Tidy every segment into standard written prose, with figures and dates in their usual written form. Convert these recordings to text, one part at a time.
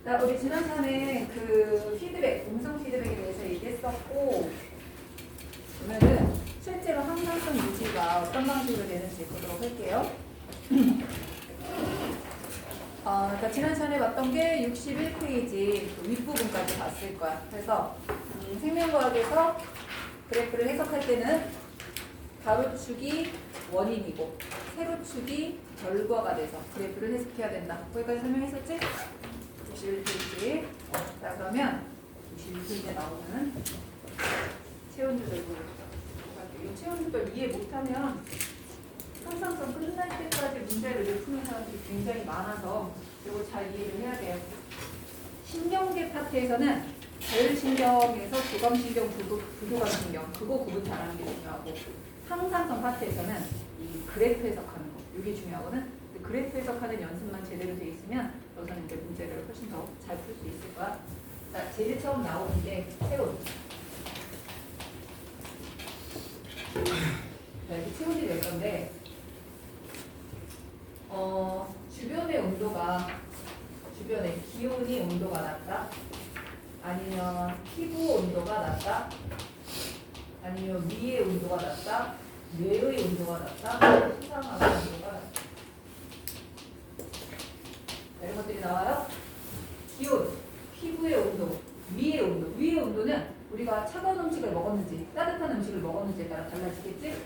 자, 우리 지난 시간에 그 피드백, 음성 피드백에 대해서 얘기했었고, 오늘은 실제로 항상성 유지가 어떤 방식으로 되는지 보도록 할게요. 그러니까 지난 시간에 봤던 게 61페이지 그 윗부분까지 봤을 거야. 그래서 생명과학에서 그래프를 해석할 때는 가로축이 원인이고 세로축이 결과가 돼서 그래프를 해석해야 된다. 거기까지 설명했었지? 61페이지. 자, 그러면 61페이지에 나오는 체온조절 이 체온조절 이해 못하면 항상성 끝날 때까지 문제를 푸는 사람들이 굉장히 많아서 이거 잘 이해를 해야 돼요. 신경계 파트에서는 자율신경에서 교감신경, 부교감신경 그거 구분 잘하는 게 중요하고, 항상성 파트에서는 이 그래프 해석하는 거 이게 중요하거든. 그래프 해석하는 연습만 제대로 돼 있으면 너는 이제 문제를 훨씬 더 잘 풀 수 있을 거야. 자, 제일 처음 나오는 게 체온. 자, 이렇게 체온이 될 건데, 주변의 온도가, 주변의 기온이 온도가 낮다, 아니면 피부 온도가 낮다, 아니면 위의 온도가 낮다, 뇌의 온도가 낮다, 시상하는 온도가 낮다. 자, 이런 것들이 나와요. 기온, 피부의 온도, 위의 온도. 위의 온도는 우리가 차가운 음식을 먹었는지 따뜻한 음식을 먹었는지에 따라 달라지겠지?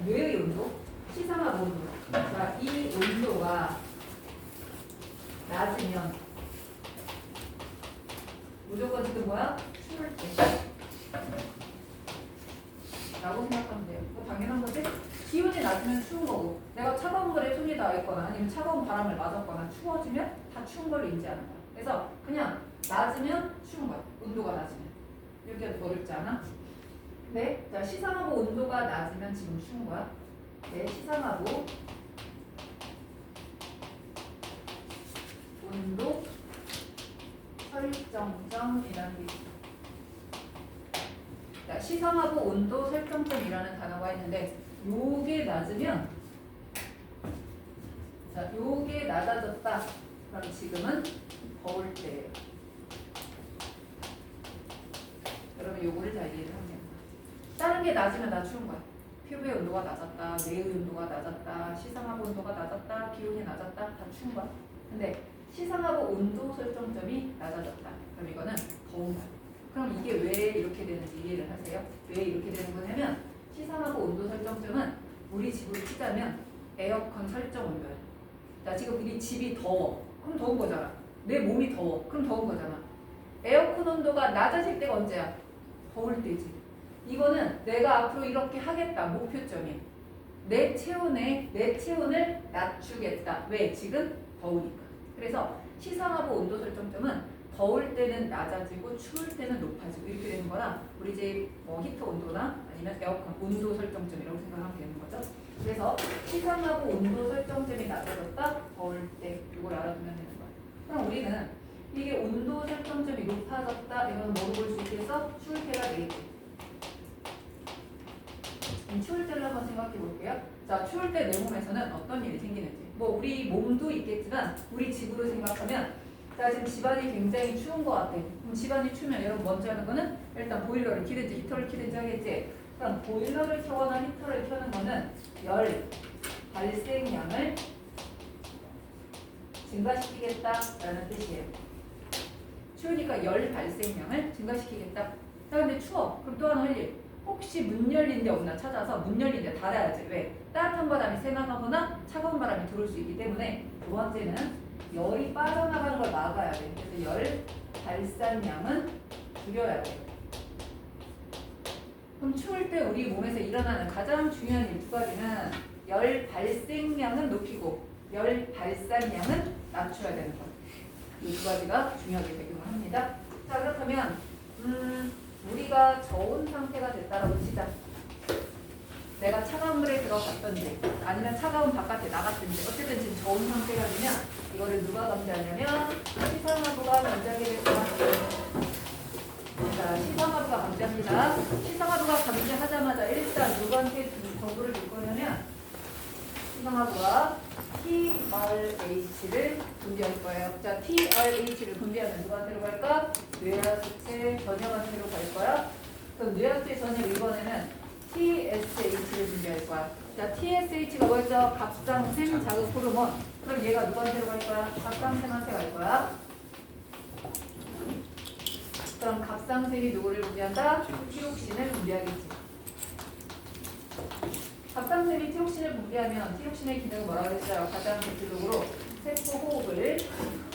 뇌의 온도, 시상하 온도. 자, 이 온도가 낮으면 무조건 지금 뭐야? 추울 때 라고 생각하면 돼요. 당연한 거지? 기온이 낮으면 추운 거고, 내가 차가운 물에 손이 닿았거나 아니면 차가운 바람을 맞았거나 추워지면 다 추운 걸로 인지하는 거야. 그래서 그냥 낮으면 추운 거야. 온도가 낮으면. 이렇게 어렵지 않아? 네. 자, 시상하고 온도가 낮으면 지금 추운 거야. 네, 시상하고 온도 설정점이라는 게 있어. 자, 시상하고 온도 설정점이라는 단어가 있는데, 요게 낮으면, 자, 요게 낮아졌다. 그럼 지금은 더울 때예요. 여러분 요거를 잘 이해를 하면 됩니다. 다른 게 낮으면 나 추운 거야. 피부의 온도가 낮았다, 뇌의 온도가 낮았다, 시상하고 온도가 낮았다, 기온이 낮았다, 다 추운 거야. 근데 시상하고 온도 설정점이 낮아졌다. 그럼 이거는 더운 거야. 그럼 이게 왜 이렇게 되는지 이해를 하세요? 왜 이렇게 되는 거냐면, 시상하고 온도 설정점은 우리 집으로 치자면 에어컨 설정 온도야. 자, 지금 우리 집이 더워. 그럼 더운 거잖아. 내 몸이 더워. 그럼 더운 거잖아. 에어컨 온도가 낮아질 때가 언제야? 더울 때지. 이거는 내가 앞으로 이렇게 하겠다. 목표점이. 내 체온을 낮추겠다. 왜? 지금 더우니까. 그래서 시상하고 온도 설정점은 더울 때는 낮아지고 추울 때는 높아지고 이렇게 되는 거라, 우리 집 히터 온도나 아니면 에어컨 온도 설정점이라고 생각하면 되는 거죠. 그래서 시상하고 온도 설정점이 낮아졌다, 더울 때 이걸 알아두면 되는 거예요. 그럼 우리는 이게 온도 설정점이 높아졌다, 이건 뭐로 볼 수 있겠어? 추울 때가 되겠지. 추울 때를 한번 생각해 볼게요. 자, 추울 때 내 몸에서는 어떤 일이 생기는지. 뭐 우리 몸도 있겠지만 우리 집으로 생각하면, 자, 지금 집안이 굉장히 추운 것 같아. 그럼 집안이 추우면 여러분 먼저 하는 거는 일단 보일러를 키든지 히터를 키든지 하겠지. 그럼 보일러를 켜거나 히터를 켜는 거는 열 발생량을 증가시키겠다라는 뜻이에요. 추우니까 열 발생량을 증가시키겠다. 자, 근데 추워. 그럼 또 하나 할 일. 혹시 문 열린 데 없나 찾아서 문 열린 데 닫아야지. 왜? 따뜻한 바람이 새나가거나 차가운 바람이 들어올 수 있기 때문에. 두 번째는 열이 빠져나가는 걸 막아야 돼. 그래서 열 발산량은 줄여야 돼. 그럼 추울 때 우리 몸에서 일어나는 가장 중요한 일 두 가지는 열 발생량은 높이고 열 발산량은 낮춰야 되는 거. 이 두 가지가 중요하게 작용을 합니다. 자, 그렇다면 우리가 저온 상태가 됐다라고 치자. 내가 차가운 물에 들어갔던지 아니면 차가운 바깥에 나갔든지 어쨌든 지금 저온 상태가 되면 이거를 누가 감지하냐면 시상하부가 감지하게 될 거야. 자, 시상하부가 감지합니다. 시상하부가 감지하자마자 일단 누구한테 정보를 줄 거냐면 시상하부가 TRH를 분비할 거예요. 자, TRH를 분비하면 누구한테로 갈까? 뇌하수체 전염한테로 갈 거야. 그럼 뇌하수체 전염 이번에는 TSH를 분비할 거야. 자, TSH가 뭐였죠? 갑상샘 자극 호르몬. 그럼 얘가 누구한테로 갈 거야? 갑상샘한테 갈 거야. 그럼 갑상샘이 누구를 분비한다? 티록신을 분비하겠지. 갑상샘이 티록신을 분비하면 티록신의 기능은 뭐라고 했어요? 가장 대표적으로 세포 호흡을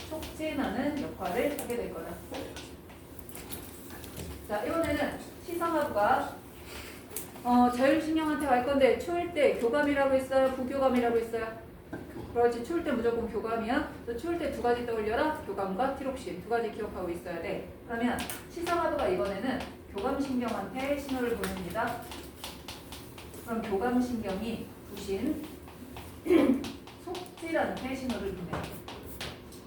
촉진하는 역할을 하게 될 거다. 자, 이번에는 시상하부가 자율신경한테 갈 건데 추울 때 교감이라고 했어요? 부교감이라고 했어요? 그렇지. 추울 때 무조건 교감이야. 또 추울 때 두 가지 떠올려라. 교감과 티록신 두 가지 기억하고 있어야 돼. 그러면 시상하부가 이번에는 교감신경한테 신호를 보냅니다. 그럼 교감신경이 부신 속질한테 신호를 보내요.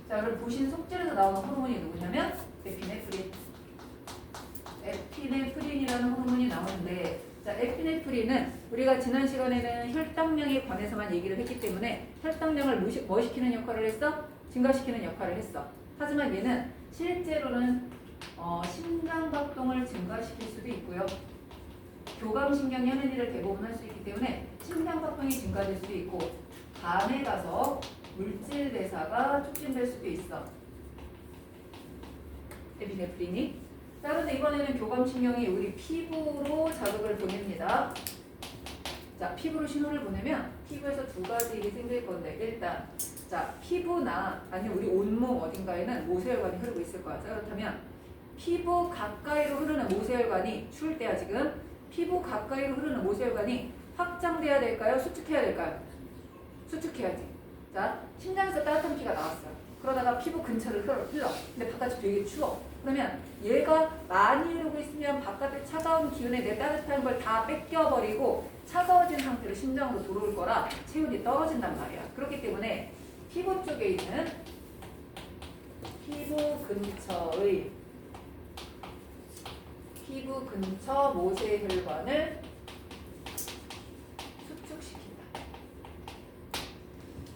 자, 그럼 부신 속질에서 나오는 호르몬이 누구냐면 에피네프린. 에피네프린이라는 호르몬이 나오는데, 자, 에피네프린은 우리가 지난 시간에는 혈당량에 관해서만 얘기를 했기 때문에 혈당량을 뭐 시키는 역할을 했어? 증가시키는 역할을 했어. 하지만 얘는 실제로는 심장박동을 증가시킬 수도 있고요. 교감신경이 하는 일을 대부분 할 수 있기 때문에 심장박동이 증가될 수도 있고, 간에 가서 물질 대사가 촉진될 수도 있어. 에피네프린이. 자, 그런데 이번에는 교감신경이 우리 피부로 자극을 보냅니다. 자, 피부로 신호를 보내면 피부에서 두 가지 일이 생길 건데, 일단 자, 피부나 아니면 우리 온몸 어딘가에는 모세혈관이 흐르고 있을 거야. 자, 그렇다면 피부 가까이로 흐르는 모세혈관이 추울 때야 지금 피부 가까이로 흐르는 모세혈관이 확장돼야 될까요? 수축해야 될까요? 수축해야지. 자, 심장에서 따뜻한 피가 나왔어요. 그러다가 피부 근처를 흘러. 근데 바깥이 되게 추워. 그러면 얘가 많이 흐르고 있으면 바깥의 차가운 기운에 내 따뜻한 걸 다 뺏겨버리고 차가워진 상태로 심장으로 들어올 거라 체온이 떨어진단 말이야. 그렇기 때문에 피부 쪽에 있는 피부 근처 모세혈관을 수축시킨다.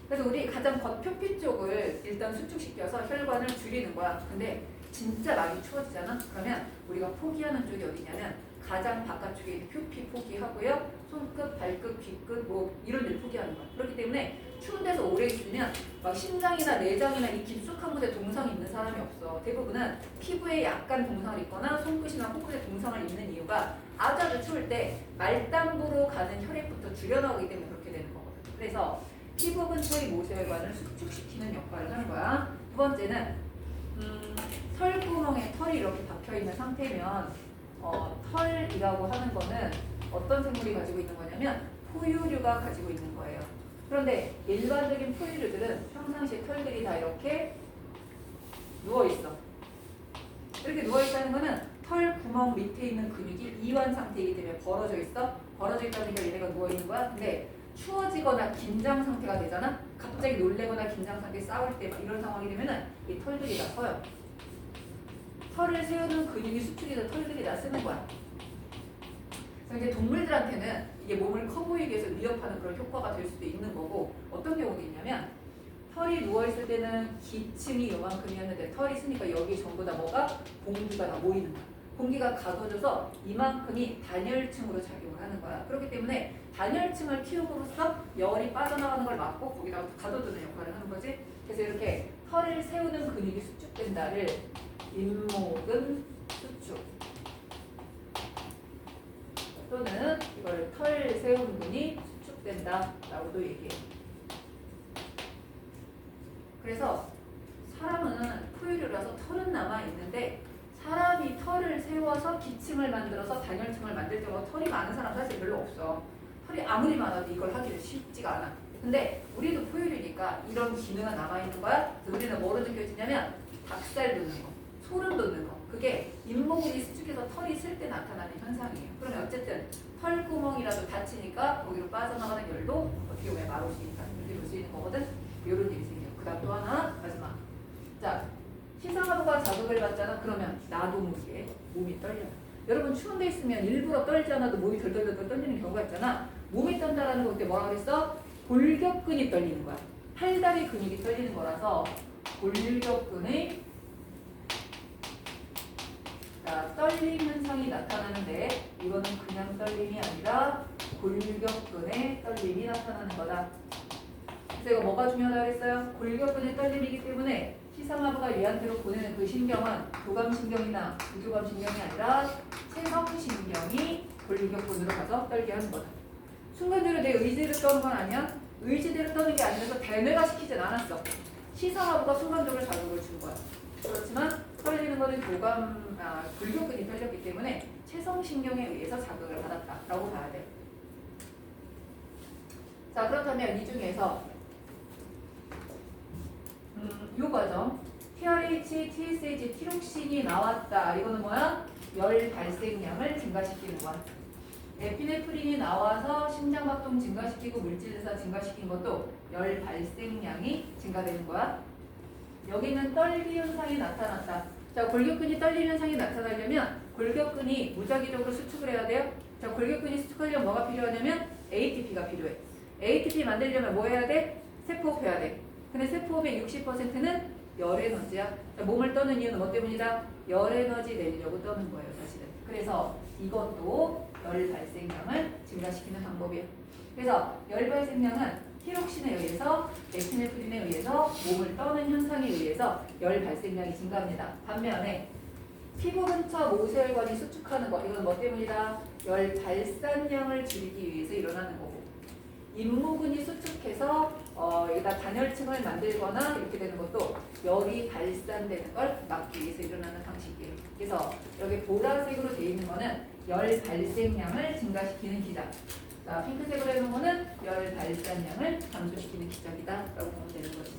그래서 우리 가장 겉표피 쪽을 일단 수축시켜서 혈관을 줄이는 거야. 근데 진짜 많이 추워지잖아? 그러면 우리가 포기하는 쪽이 어디냐면 가장 바깥쪽에 있는 표피 포기하고요. 손끝, 발끝, 귀끝 뭐 이런 데를 포기하는 거야. 그렇기 때문에 추운 데서 오래 있으면 막 심장이나 내장이나 이 깊숙한 곳에 동상이 있는 사람이 없어. 대부분은 피부에 약간 동상을 입거나 손끝이나 코끝에 동상을 입는 이유가 아주 추울 때 말단부로 가는 혈액부터 줄여나오기 때문에 그렇게 되는 거거든. 그래서 피부 근처의 모세혈관을 수축시키는 역할을 하는 거야. 두 번째는 털구멍에 털이 이렇게 박혀있는 상태면 털이라고 하는 거는 어떤 생물이 가지고 있는 거냐면 포유류가 가지고 있는 거예요. 그런데 일반적인 포유류들은 평상시에 털들이 다 이렇게 누워있어. 이렇게 누워있다는 거는 털 구멍 밑에 있는 근육이 이완 상태이기 때문에 벌어져 있어. 벌어져 있다니까 얘네가 누워있는 거야. 근데 추워지거나 긴장 상태가 되잖아. 갑자기 놀래거나 긴장 상태 싸울 때 막 이런 상황이 되면은 이 털들이 다 커요. 털을 세우는 근육이 수축이 돼서 털들이 다 쓰는 거야. 그래서 이제 동물들한테는 이게 몸을 커 보이기 위해서 위협하는 그런 효과가 될 수도 있는 거고, 어떤 경우도 있냐면 털이 누워있을 때는 기층이 요만큼이었는데 털이 있으니까 여기 전부 다 뭐가 공기가 다 모이는 거야. 공기가 가둬져서 이만큼이 단열층으로 작용을 하는 거야. 그렇기 때문에 단열층을 키움으로써 열이 빠져나가는 걸 막고 거기다가 가둬두는 역할을 하는 거지. 그래서 이렇게 털을 세우는 근육이 수축된다를 잇목은 수축 또는 이걸 털 세운 근이 수축된다 라고도 얘기해. 그래서 사람은 포유류라서 털은 남아있는데 사람이 털을 세워서 기층을 만들어서 단열층을 만들 때마다 털이 많은 사람 사실 별로 없어. 털이 아무리 많아도 이걸 하기는 쉽지가 않아. 근데 우리도 포유류니까 이런 기능은 남아있는 거야. 그래서 우리는 뭐로 느껴지냐면 닭살 돋는 거, 소름 돋는 거. 그게 잇목이 수축해서 털이 쓸 때 나타나는 현상이에요. 그러면 어쨌든 털구멍이라도 다치니까 거기로 빠져나가는 열도 어떻게 보면 막을 수 있다. 이렇게 볼 수 있는 거거든. 이런 일이 생겨요. 그 다음 또 하나 마지막. 자, 시상하부가 자극을 받잖아. 그러면 나도 모르게 몸이 떨려요. 여러분 추운 데 있으면 일부러 떨지 않아도 몸이 덜덜덜 떨리는 경우가 있잖아. 몸이 떤다라는 거 그때 뭐라 그랬어? 골격근이 떨리는 거야. 팔다리 근육이 떨리는 거라서 골격근의 떨림 현상이 나타나는데 이거는 그냥 떨림이 아니라 골격근의 떨림이 나타나는 거다. 그래서 이거 뭐가 중요하다고 했어요? 골격근의 떨림이기 때문에 시상하부가 얘한테로 보내는 그 신경은 교감신경이나 부교감신경이 아니라 체성신경이 골격근으로 가서 떨게 하는 거다. 순간적으로 내 의지를 떠는 건 아니야? 의지대로 떠는 게 아니라서 대뇌가 시키진 않았어. 시상하부가 순간적으로 자극을 준 거야. 그렇지만 떨리는 거는 골격근이 떨렸기 때문에 체성신경에 의해서 자극을 받았다라고 봐야 돼. 자, 그렇다면 이 중에서 요 과정 TRH, TSH, 티록신이 나왔다. 이거는 뭐야? 열 발생량을 증가시키는 거야. 에피네프린이 나와서 심장박동 증가시키고 물질대사 증가시킨 것도 열 발생량이 증가되는 거야. 여기는 떨기 현상이 나타났다. 자, 골격근이 떨림 현상이 나타나려면 골격근이 무작위적으로 수축을 해야 돼요. 자, 골격근이 수축하려면 뭐가 필요하냐면 ATP가 필요해. ATP 만들려면 뭐 해야 돼? 세포호흡 해야 돼. 근데 세포호흡의 60%는 열에너지야. 자, 몸을 떠는 이유는 뭐 때문이다? 열에너지 내려고 떠는 거예요, 사실은. 그래서 이것도 열 발생량을 증가시키는 방법이에요. 그래서 열 발생량은 티록신에 의해서 에피네프린에 의해서 몸을 떠는 현상에 의해서 열 발생량이 증가합니다. 반면에 피부 근처 모세혈관이 수축하는 거 이건 뭐 때문이다? 열 발산량을 줄이기 위해서 일어나는 거고 잇모근이 수축해서 여기다 단열층을 만들거나 이렇게 되는 것도 열이 발산되는 걸 막기 위해서 일어나는 방식이에요. 그래서 여기 보라색으로 되어 있는 거는 열 발생량을 증가시키는 기작. 자, 핑크색으로 해놓은 거는 열 발산량을 감소시키는 기작이다 라고 보면 되는 거지.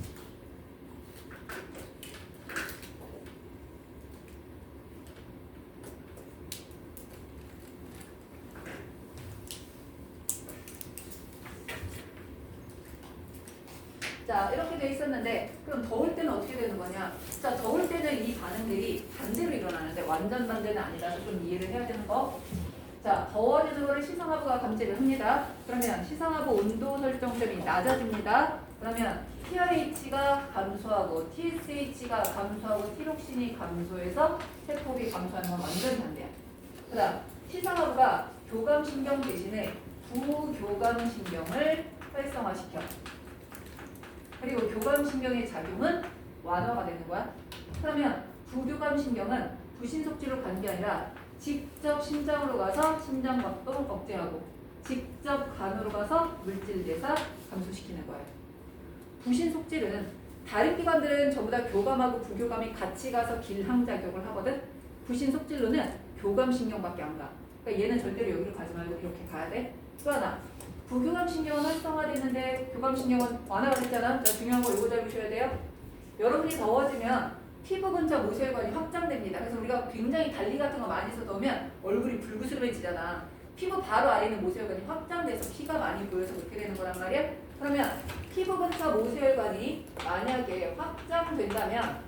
자, 이렇게 돼 있었는데 그럼 더울 때는 어떻게 되는 거냐? 자, 더울 때는 이 반응들이 반대로 일어나는데 완전 반대는 아니라서 좀 이해를 해야 되는 거. 자, 더워지는 거를 시상하부가 감지를 합니다. 그러면 시상하부 온도 설정점이 낮아집니다. 그러면 TRH가 감소하고 TSH가 감소하고 티록신이 감소해서 세포비 감소하는 건 완전 반대야. 그 다음 시상하부가 교감신경 대신에 부교감신경을 활성화시켜. 그리고 교감신경의 작용은 완화가 되는 거야. 그러면 부교감신경은 부신속지로 가는 게 아니라 직접 심장으로 가서 심장박동 억제하고 직접 간으로 가서 물질대사 감소시키는 거예요. 부신속질은 다른 기관들은 전부 다 교감하고 부교감이 같이 가서 길항작용을 하거든. 부신속질로는 교감신경밖에 안 가. 그러니까 얘는 절대로 여기로 가지 말고 이렇게 가야 돼. 또 하나 부교감신경은 활성화되는데 교감신경은 완화가 됐잖아. 자, 중요한 거 이거 잘 보셔야 돼요. 여러분이 더워지면 피부 근처 모세혈관이 확장됩니다. 그래서 우리가 굉장히 달리 같은 거 많이 써놓으면 얼굴이 불그스름해지잖아. 피부 바로 아래 있는 모세혈관이 확장돼서 피가 많이 보여서 그렇게 되는 거란 말이야. 그러면 피부 근처 모세혈관이 만약에 확장된다면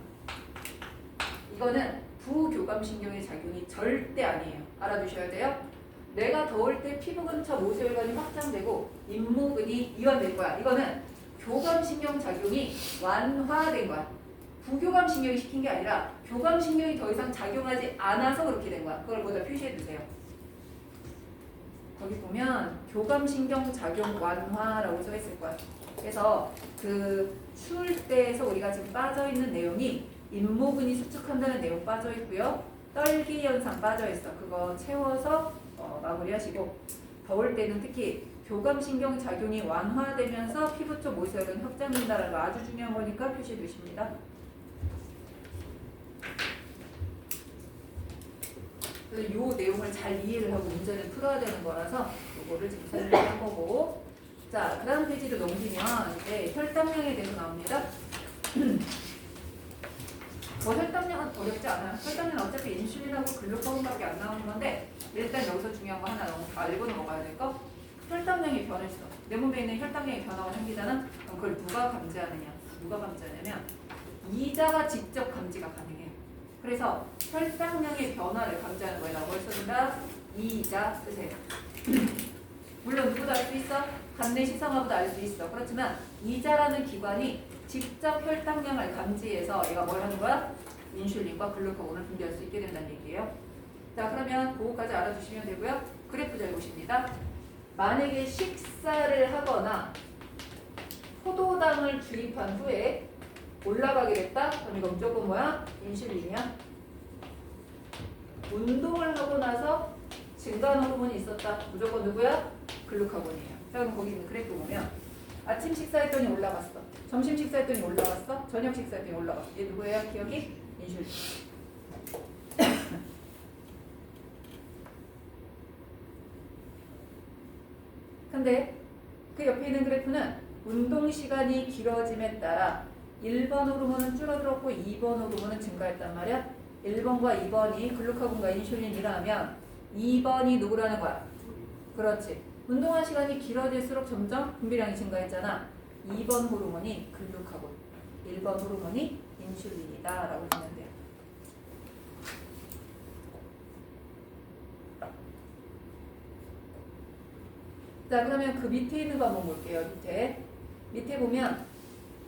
이거는 부교감신경의 작용이 절대 아니에요. 알아두셔야 돼요. 내가 더울 때 피부 근처 모세혈관이 확장되고 잇모근이 이완될 거야. 이거는 교감신경 작용이 완화된 거야. 부교감신경이 시킨 게 아니라 교감신경이 더 이상 작용하지 않아서 그렇게 된 거야. 그걸 거기다 표시해 두세요. 거기 보면 교감신경 작용 완화라고 써 있을 거야. 그래서 그 추울 때에서 우리가 지금 빠져 있는 내용이 잇모근이 수축한다는 내용 빠져 있고요. 떨기 현상 빠져 있어. 그거 채워서 마무리하시고 더울 때는 특히 교감신경 작용이 완화되면서 피부 쪽 모세혈관이 확장된다는 거 아주 중요한 거니까 표시해 두십니다. 이 내용을 잘 이해를 하고 문제를 풀어야 되는 거라서 이거를 지금 설명한 거고. 자, 그 다음 페이지로 넘기면 이제 혈당량에 대해서 나옵니다. 뭐 혈당량은 어렵지 않아요. 혈당량은 어차피 인슐린하고 글루카곤밖에 안 나오는 건데 일단 여기서 중요한 거 하나 너무 다 읽어 넘어가야 될 거. 혈당량이 변했어. 내 몸에 있는 혈당량이 변화가 생기잖아. 그럼 그걸 누가 감지하느냐? 누가 감지하냐면 이자가 직접 감지가 가능해. 그래서 혈당량의 변화를 감지하는 거예요. 뭘 써준다? 이자 쓰세요. 물론 누구도 알 수 있어? 간내 시상하고도 알 수 있어. 그렇지만 이자라는 기관이 직접 혈당량을 감지해서 얘가 뭘 하는 거야? 인슐린과 글루카곤을 분비할 수 있게 된다는 얘기예요. 자, 그러면 그거까지 알아두시면 되고요. 그래프 잘 보십니다. 만약에 식사를 하거나 포도당을 주입한 후에 올라가게 됐다? 그럼 이거 무조건 뭐야? 인슐린이야. 운동을 하고 나서 증가한 호르몬이 있었다. 무조건 누구야? 글루카곤이에요. 자, 그럼 거기 있는 그래프 보면 아침 식사했더니 올라갔어. 점심 식사했더니 올라갔어. 저녁 식사했더니 올라갔어. 얘 누구예요? 기억이? 인슐린. 근데 그 옆에 있는 그래프는 운동 시간이 길어짐에 따라 1번 호르몬은 줄어들었고 2번 호르몬은 증가했단 말이야. 1번과 2번이 글루카곤과 인슐린이라면 2번이 누구라는 거야? 그렇지. 운동한 시간이 길어질수록 점점 분비량이 증가했잖아. 2번 호르몬이 글루카곤, 1번 호르몬이 인슐린이다 라고 보면 돼요. 자, 그러면 그 밑에 있는 거 한번 볼게요. 밑에 보면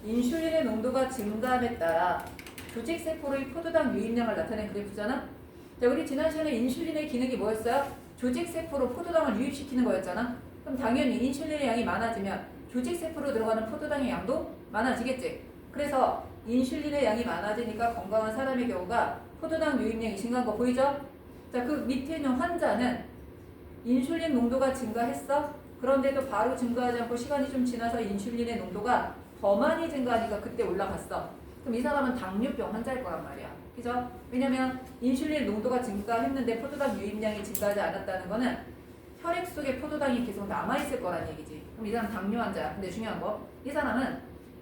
인슐린의 농도가 증가함에 따라 조직세포의 포도당 유입량을 나타낸 그래프잖아. 자, 우리 지난 시간에 인슐린의 기능이 뭐였어요? 조직세포로 포도당을 유입시키는 거였잖아. 그럼 당연히 인슐린의 양이 많아지면 조직세포로 들어가는 포도당의 양도 많아지겠지. 그래서 인슐린의 양이 많아지니까 건강한 사람의 경우가 포도당 유입량이 증가한 거 보이죠? 자, 그 밑에 있는 환자는 인슐린 농도가 증가했어. 그런데도 바로 증가하지 않고 시간이 좀 지나서 인슐린의 농도가 더 많이 증가하니까 그때 올라갔어. 그럼 이 사람은 당뇨병 환자일 거란 말이야. 그죠? 왜냐면 인슐린 농도가 증가했는데 포도당 유입량이 증가하지 않았다는 거는 혈액 속에 포도당이 계속 남아있을 거란 얘기지. 그럼 이 사람 당뇨 환자야. 근데 중요한 거, 이 사람은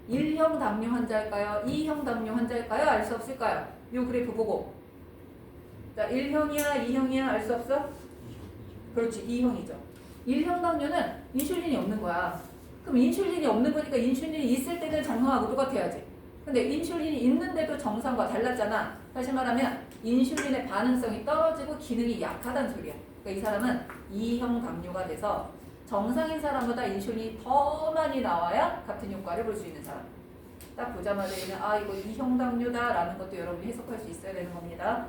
1형 당뇨 환자일까요? 2형 당뇨 환자일까요? 알 수 없을까요? 이 그래프 보고. 자, 1형이야? 2형이야? 알 수 없어? 그렇지, 2형이죠. 1형 당뇨는 인슐린이 없는 거야. 그럼 인슐린이 없는 거니까 인슐린이 있을 때는 정상하고 똑같아야지. 근데 인슐린이 있는데도 정상과 달랐잖아. 다시 말하면 인슐린의 반응성이 떨어지고 기능이 약하다는 소리야. 그러니까 이 사람은 2형 당뇨가 돼서 정상인 사람보다 인슐린이 더 많이 나와야 같은 효과를 볼 수 있는 사람. 딱 보자마자 그냥 아 이거 2형 당뇨다라는 것도 여러분이 해석할 수 있어야 되는 겁니다.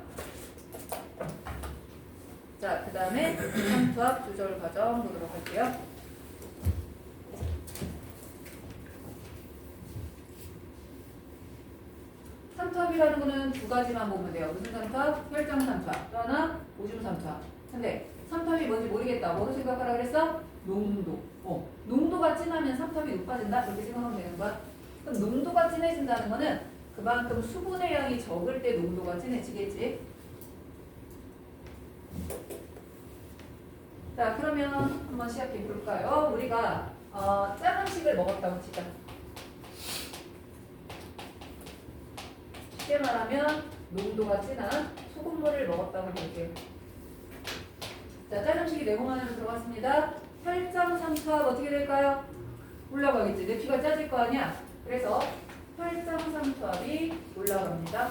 자, 그 다음에 삼투압 조절 과정 보도록 할게요. 삼투압이라는 거는 두 가지만 보면 돼요. 무슨 삼투압? 혈장 삼투압. 또 하나 오줌 삼투압. 근데 삼투압이 뭔지 모르겠다. 뭐로 생각하라 그랬어? 농도. 농도가 진하면 삼투압이 높아진다? 이렇게 생각하면 되는 거야. 그럼 농도가 진해진다는 거는 그만큼 수분의 양이 적을 때 농도가 진해지겠지. 자, 그러면 한번 시작해 볼까요? 우리가 짠 음식을 먹었다고 치자. 쉽게 말하면 농도가 진한 소금물을 먹었다고 볼게요. 자, 짠 음식이 내몸 안으로 들어갔습니다. 혈장 삼투압 어떻게 될까요? 올라가겠지. 내 피가 짜질 거 아니야. 그래서 혈장 삼투압이 올라갑니다.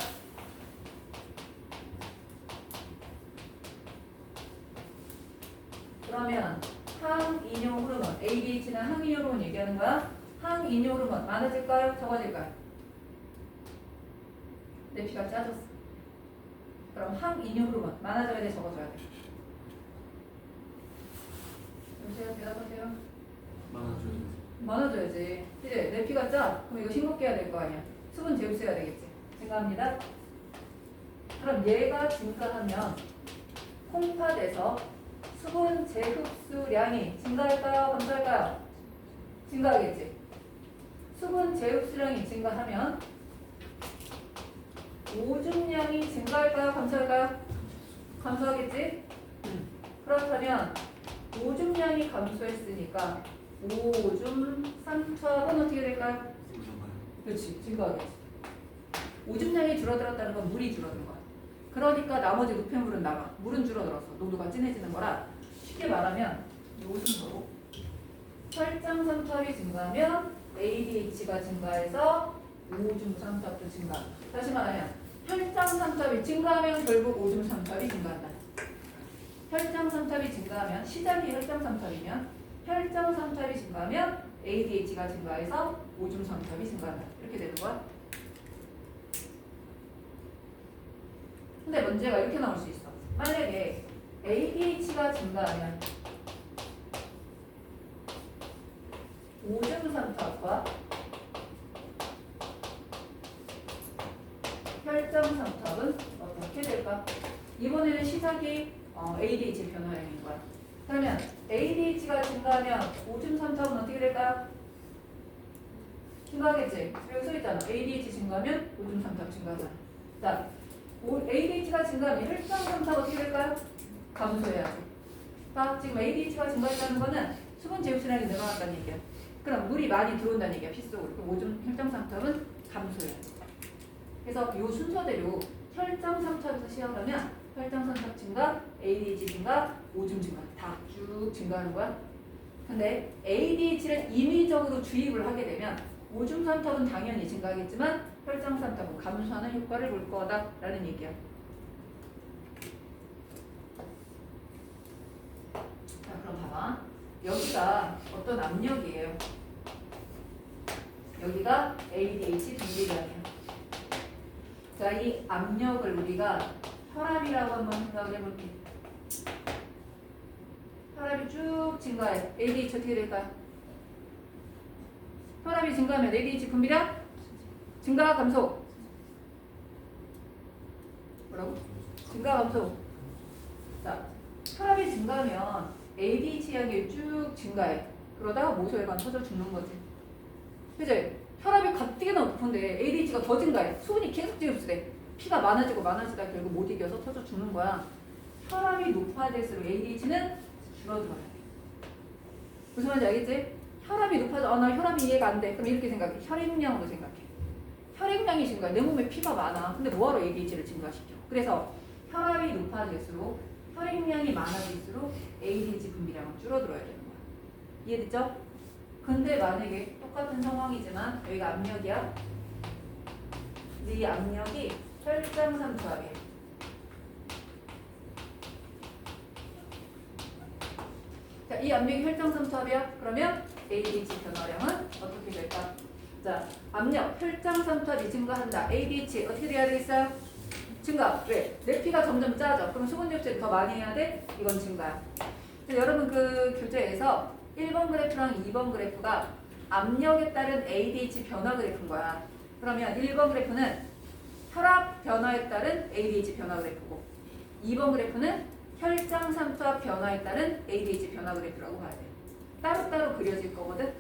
그러면 항이뇨 호르몬, ADH는 항이뇨 호르몬 얘기하는 거야. 항이뇨 호르몬 많아질까요? 적어질까요? 내 피가 짜졌어. 그럼 항이뇨 호르몬 많아져야 돼? 적어져야 돼? 여보세요? 대답하세요. 많아져야지. 이제 내 피가 짜. 그럼 이거 싱겁게 해야 될 거 아니야. 수분 재흡수해야 되겠지. 증가합니다. 그럼 얘가 증가하면 콩팥에서 수분 재흡수량이 증가할까요? 감소할까요? 증가하겠지. 수분 재흡수량이 증가하면 오줌량이 증가할까요? 감소할까요? 감소하겠지. 그렇다면 오줌량이 감소했으니까 오줌 삼투압은 어떻게 될까요? 그렇지, 증가하겠지. 오줌량이 줄어들었다는 건 물이 줄어든 거야. 그러니까 나머지 노폐물은 남아. 물은 줄어들었어. 농도가 진해지는 거라. 쉽게 말하면 요 순서로 혈장 삼투압이 증가하면 ADH가 증가해서 오줌 삼투압도 증가. 다시 말하면 혈장 삼투압이 증가하면 결국 오줌 삼투압이 증가한다. 혈장 삼투압이 증가하면 시작이 혈장 삼투압이면 혈장 삼탑이 증가하면 ADH가 증가해서 오줌 삼탑이 증가한다. 이렇게 되는 거야. 근데 문제가 이렇게 나올 수 있어. 만약에 ADH가 증가하면 오줌 삼탑과 혈장 삼탑은 어떻게 될까? 이번에는 시작이 ADH 변화량인 거야. 그러면 ADH가 증가하면 오줌 삼탑은 어떻게 될까? 증가하겠지? 여기 써있잖아. ADH 증가하면 오줌 삼탑 증가하잖아. 자, ADH가 증가하면 혈장 삼탑 어떻게 될까요? 감소해야지. 자, 지금 ADH가 증가했다는 거는 수분 제휴질량이 늘어났다는 얘기야. 그럼 물이 많이 들어온다는 얘기야, 피 속으로. 그럼 오줌 혈장 삼탑은 감소해야지. 그래서 이 순서대로 혈장 삼탑에서 시작하면 혈장 삼탑 증가, ADH 증가, 오줌 증가 다 쭉 증가하는 거야. 근데 ADH를 임의적으로 주입을 하게 되면 오줌 삼탑은 당연히 증가하겠지만 혈장 삼탑은 감소하는 효과를 볼 거다라는 얘기야. 자, 그럼 봐봐. 여기가 어떤 압력이에요? 여기가 ADH 분비량이야. 자, 이 압력을 우리가 혈압이라고 한번 생각을 해볼게. 혈압이 쭉 증가해. ADH 어떻게 될까요? 혈압이 증가하면 ADH 분비량 증가 감소. 뭐라고? 증가 감소. 자, 혈압이 증가하면 ADH 양이 쭉 증가해. 그러다가 모세혈관 터져 죽는 거지. 그치? 혈압이 가뜩이나 높은데 ADH가 더 증가해. 수분이 계속 흡수돼. 피가 많아지고 많아지다 결국 못 이겨서 터져 죽는 거야. 혈압이 높아질수록 ADH는 줄어들어야 돼. 무슨 말인지 알겠지? 혈압이 높아져. 나 혈압이 이해가 안 돼. 그럼 이렇게 생각해. 혈액량으로 생각해. 혈액량이 증가해. 내 몸에 피가 많아. 근데 뭐하러 ADH를 증가시켜? 그래서 혈압이 높아질수록 혈액량이 많아질수록 ADH 분비량은 줄어들어야 되는 거야. 이해됐죠? 근데 만약에 똑같은 상황이지만 여기가 압력이야. 이 압력이 혈장 삼투압이야. 자, 이 압력이 혈장 삼투압이야. 그러면 ADH 변화량은 어떻게 될까? 자, 압력, 혈장 삼투압이 증가한다. ADH 어떻게 돼야 되겠어요? 증가. 왜? 내 피가 점점 짜져. 그럼 수분 흡수를 더 많이 해야 돼? 이건 증가야. 여러분 그 교재에서 1번 그래프랑 2번 그래프가 압력에 따른 ADH 변화 그래프인 거야. 그러면 1번 그래프는 혈압 변화에 따른 ADH 변화 그래프고 2번 그래프는 혈장 삼투압 변화에 따른 ADH 변화 그래프라고 봐야 돼. 따로따로 그려질 거거든.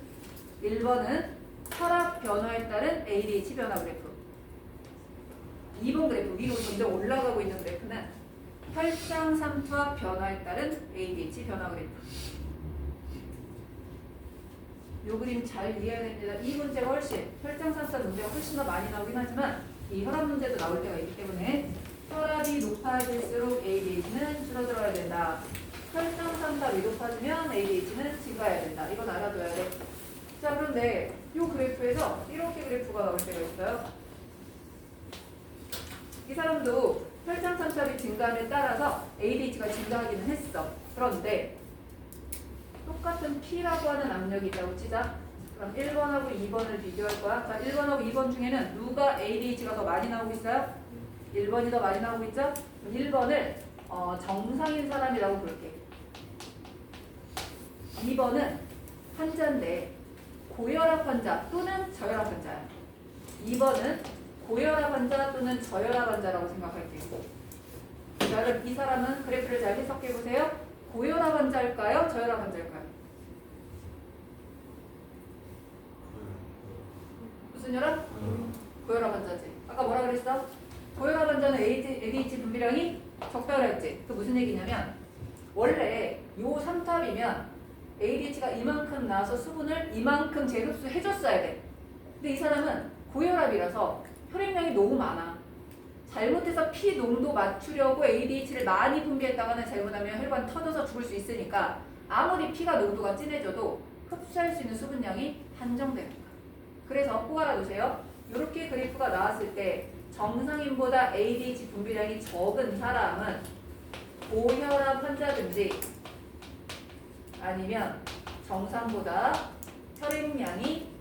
1번은 혈압 변화에 따른 ADH 변화 그래프. 2번 그래프 위로 점점 올라가고 있는 그래프는 혈장 삼투압 변화에 따른 ADH 변화 그래프. 요 그림 잘 이해해야 됩니다. 이 문제가 훨씬 혈장 삼투압 문제가 훨씬 더 많이 나오긴 하지만 이 혈압 문제도 나올 때가 있기 때문에 혈압이 높아질수록 ADH는 줄어들어야 된다. 혈장 삼투압이 높아지면 ADH는 증가해야 된다. 이건 알아둬야 돼. 자, 그런데 이 그래프에서 이렇게 그래프가 나올 때가 있어요. 이 사람도 혈장 삼투압이 증가함에 따라서 ADH가 증가하기는 했어. 그런데 똑같은 P라고 하는 압력이 있다고 치자. 그럼 1번하고 2번을 비교할 거야. 자, 1번하고 2번 중에는 누가 ADH가 더 많이 나오고 있어요? 1번이 더 많이 나오고 있죠? 그럼 1번을 정상인 사람이라고 볼게. 2번은 환자인데 고혈압 환자 또는 저혈압 환자야. 2번은 고혈압 환자 또는 저혈압 환자라고 생각할게요. 자, 그럼 이 사람은 그래프를 잘 해석해 보세요. 고혈압 환자일까요? 저혈압 환자일까요? 무슨 혈압? 고혈압 환자지. 아까 뭐라 그랬어? 고혈압 환자는 ADH 분비량이 적다고 했지. 그 무슨 얘기냐면 원래 요 3탑이면 ADH가 이만큼 나와서 수분을 이만큼 재흡수해줬어야 돼. 근데 이 사람은 고혈압이라서 혈액량이 너무 많아. 잘못해서 피 농도 맞추려고 ADH를 많이 분비했다가는 잘못하면 혈관 터져서 죽을 수 있으니까 아무리 피가 농도가 진해져도 흡수할 수 있는 수분량이 한정되는 거야. 그래서 꼭 알아두세요. 이렇게 그래프가 나왔을 때 정상인보다 ADH 분비량이 적은 사람은 고혈압 환자든지 아니면 정상보다 혈액량이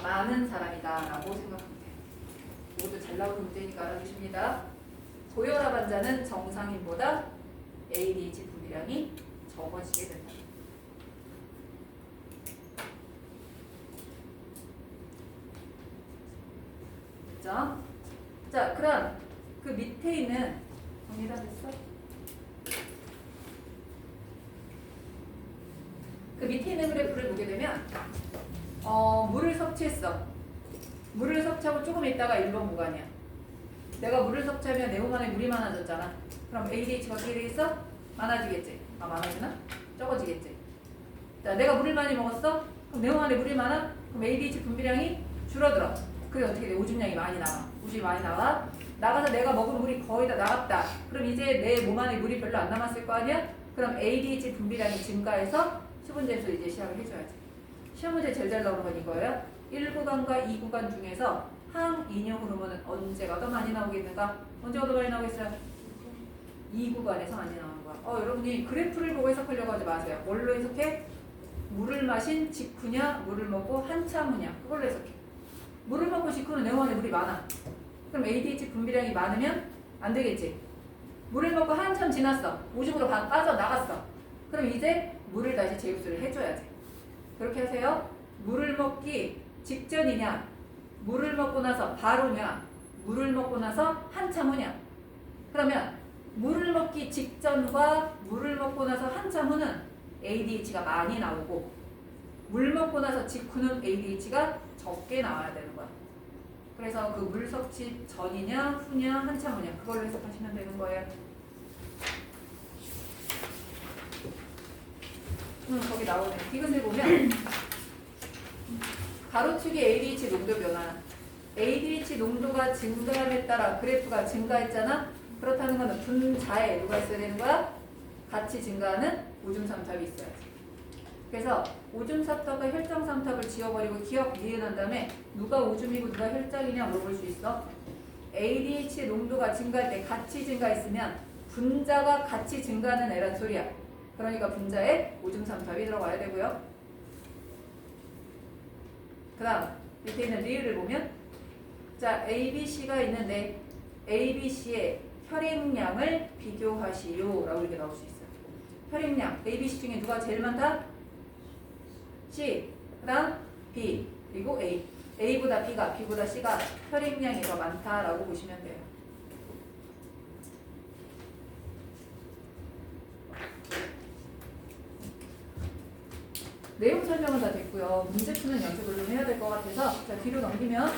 많은 사람이다라고 생각하면 돼요. 이것도 잘 나오는 문제니까 알아두십니다. 고혈압 환자는 정상인보다 ADH 분비량이 적어지게 된다. 됐죠? 자, 그럼 그 밑에 있는 정리 다 됐어? 그 밑에 있는 그래프를 보게 되면 물을 섭취했어. 물을 섭취하고 조금 있다가 1번 구간이야. 내가 물을 섭취하면 내 몸 안에 물이 많아졌잖아. 그럼 ADH가 어떻게 되겠어? 많아지겠지. 아, 많아지나? 적어지겠지. 자, 내가 물을 많이 먹었어? 그럼 내 몸 안에 물이 많아? 그럼 ADH 분비량이 줄어들어. 그게 어떻게 돼? 오줌량이 많이 나와. 오줌이 많이 나와. 나가서 내가 먹은 물이 거의 다 나갔다. 그럼 이제 내 몸 안에 물이 별로 안 남았을 거 아니야? 그럼 ADH 분비량이 증가해서 수분제에서 이제 시작을 해줘야지. 시험 문제 제일 잘 나오는 건 이거예요. 1구간과 2구간 중에서 항이뇨 호르몬은 언제가 더 많이 나오겠는가? 언제가 더 많이 나오겠어요? 2구간에서 많이 나오는 거야. 여러분이 그래프를 보고 해석하려고 하지 마세요. 뭘로 해석해? 물을 마신 직후냐, 물을 먹고 한참 후냐, 그걸로 해석해. 물을 먹고 직후는 내 몸 안에 물이 많아. 그럼 ADH 분비량이 많으면 안 되겠지. 물을 먹고 한참 지났어. 오줌으로 빠져나갔어. 그럼 이제 물을 다시 재흡수를 해줘야지. 그렇게 하세요. 물을 먹기 직전이냐, 물을 먹고 나서 바로냐, 물을 먹고 나서 한참 후냐. 그러면 물을 먹기 직전과 물을 먹고 나서 한참 후는 ADH가 많이 나오고, 물 먹고 나서 직후는 ADH가 적게 나와야 되는 거야. 그래서 그 물 섭취 전이냐 후냐 한참 후냐 그걸로 해석하시면 되는 거예요. 거기 나오네. 디귿을 보면 가로축이 ADH 농도 변화. ADH 농도가 증가함에 따라 그래프가 증가했잖아. 그렇다는 것은 분자에 누가 있어야 되는 거야? 같이 증가하는 오줌 삼탑이 있어야지. 그래서 오줌 삼탑과 혈장 삼탑을 지워버리고 기억 니은한 다음에 누가 오줌이고 누가 혈장이냐 물어볼 수 있어. ADH 농도가 증가할 때 같이 증가했으면 분자가 같이 증가하는 애란 소리야. 그러니까 분자에 오줌 삼탑이 들어가야 되고요. 그 다음 밑에 있는 리을을 보면 자 ABC가 있는데 ABC의 혈액량을 비교하시오 라고 이렇게 나올 수 있어요. 혈액량 ABC 중에 누가 제일 많다? C, 그 다음 B, 그리고 A. A보다 B가, B보다 C가 혈액량이 더 많다라고 보시면 돼요. 내용 설명은 다 됐고요. 문제 푸는 연습을 좀 해야 될 것 같아서 자, 뒤로 넘기면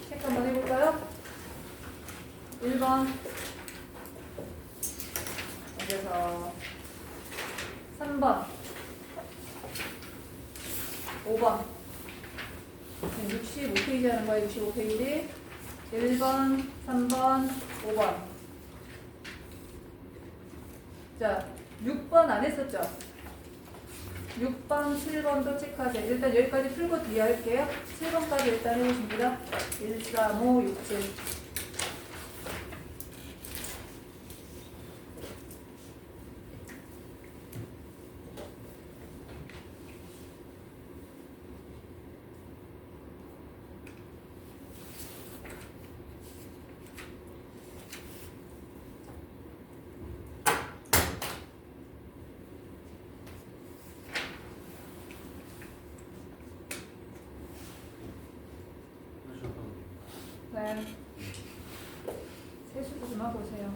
체크 한번 해볼까요? 1번 여기서 3번 5번 65페이지 하는 거야. 65페이지 1번 3번 5번 자 6번 안 했었죠? 6번 7번도 체크하세요. 일단 여기까지 풀고 뒤에 할게요. 7번까지 일단 해보십니다. 1, 3, 5, 6, 7 네. 세수도 좀 하고 오세요.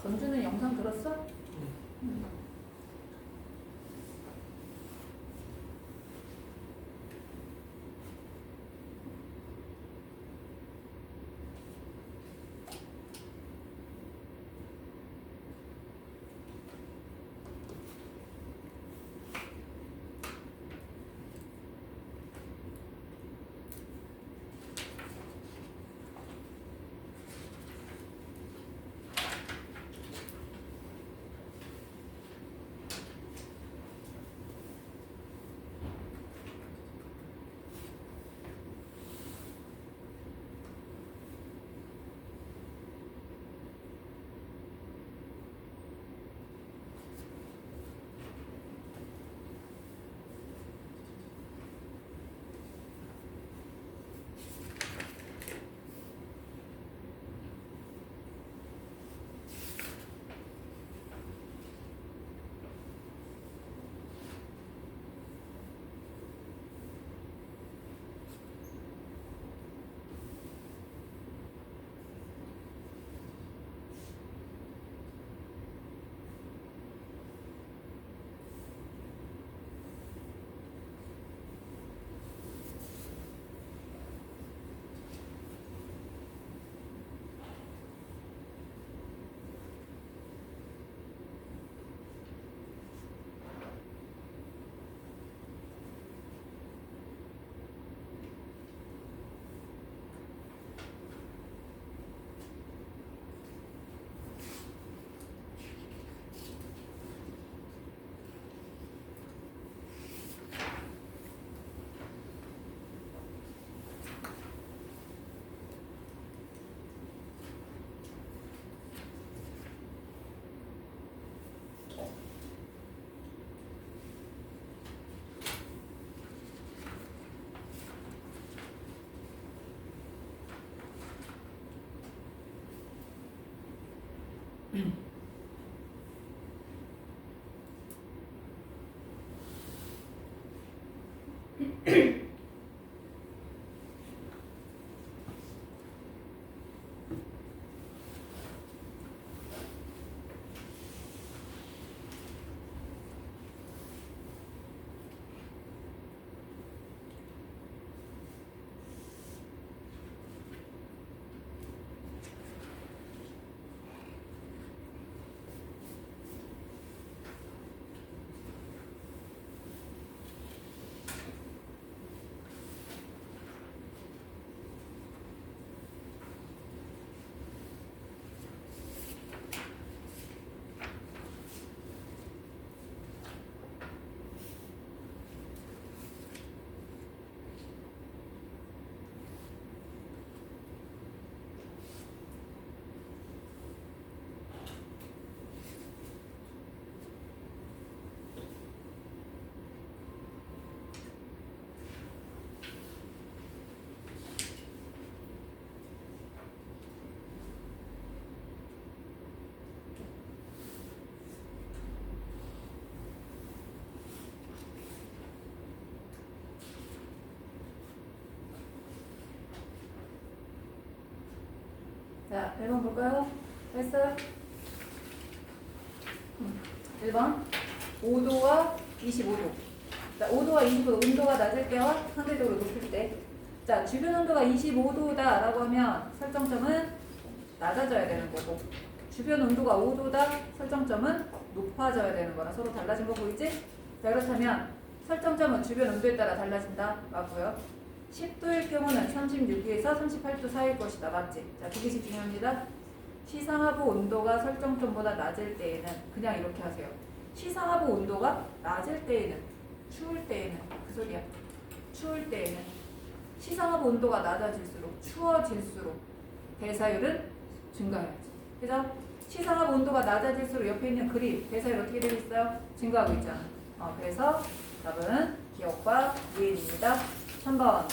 전주는 영상 들었어? 응. 자, 1번 볼까요? 했어요? 1번 5도와 25도. 자, 5도와 25도 온도가 낮을 때와 상대적으로 높을 때. 자, 주변 온도가 25도다 라고 하면 설정점은 낮아져야 되는 거고, 주변 온도가 5도다 설정점은 높아져야 되는 거라 서로 달라진 거 보이지? 자, 그렇다면 설정점은 주변 온도에 따라 달라진다 맞고요. 10도일 경우는 36도에서 38도 사이일 것이다. 맞지? 자, 두 개씩 중요합니다. 시상하부 온도가 설정점보다 낮을 때에는 그냥 이렇게 하세요. 시상하부 온도가 낮을 때에는, 추울 때에는, 그 소리야. 추울 때에는 시상하부 온도가 낮아질수록, 추워질수록 대사율은 증가해야지. 그죠? 시상하부 온도가 낮아질수록 옆에 있는 그림, 대사율 어떻게 되고 있어요? 증가하고 있잖아. 그래서 답은 기억과 유인입니다. 3번.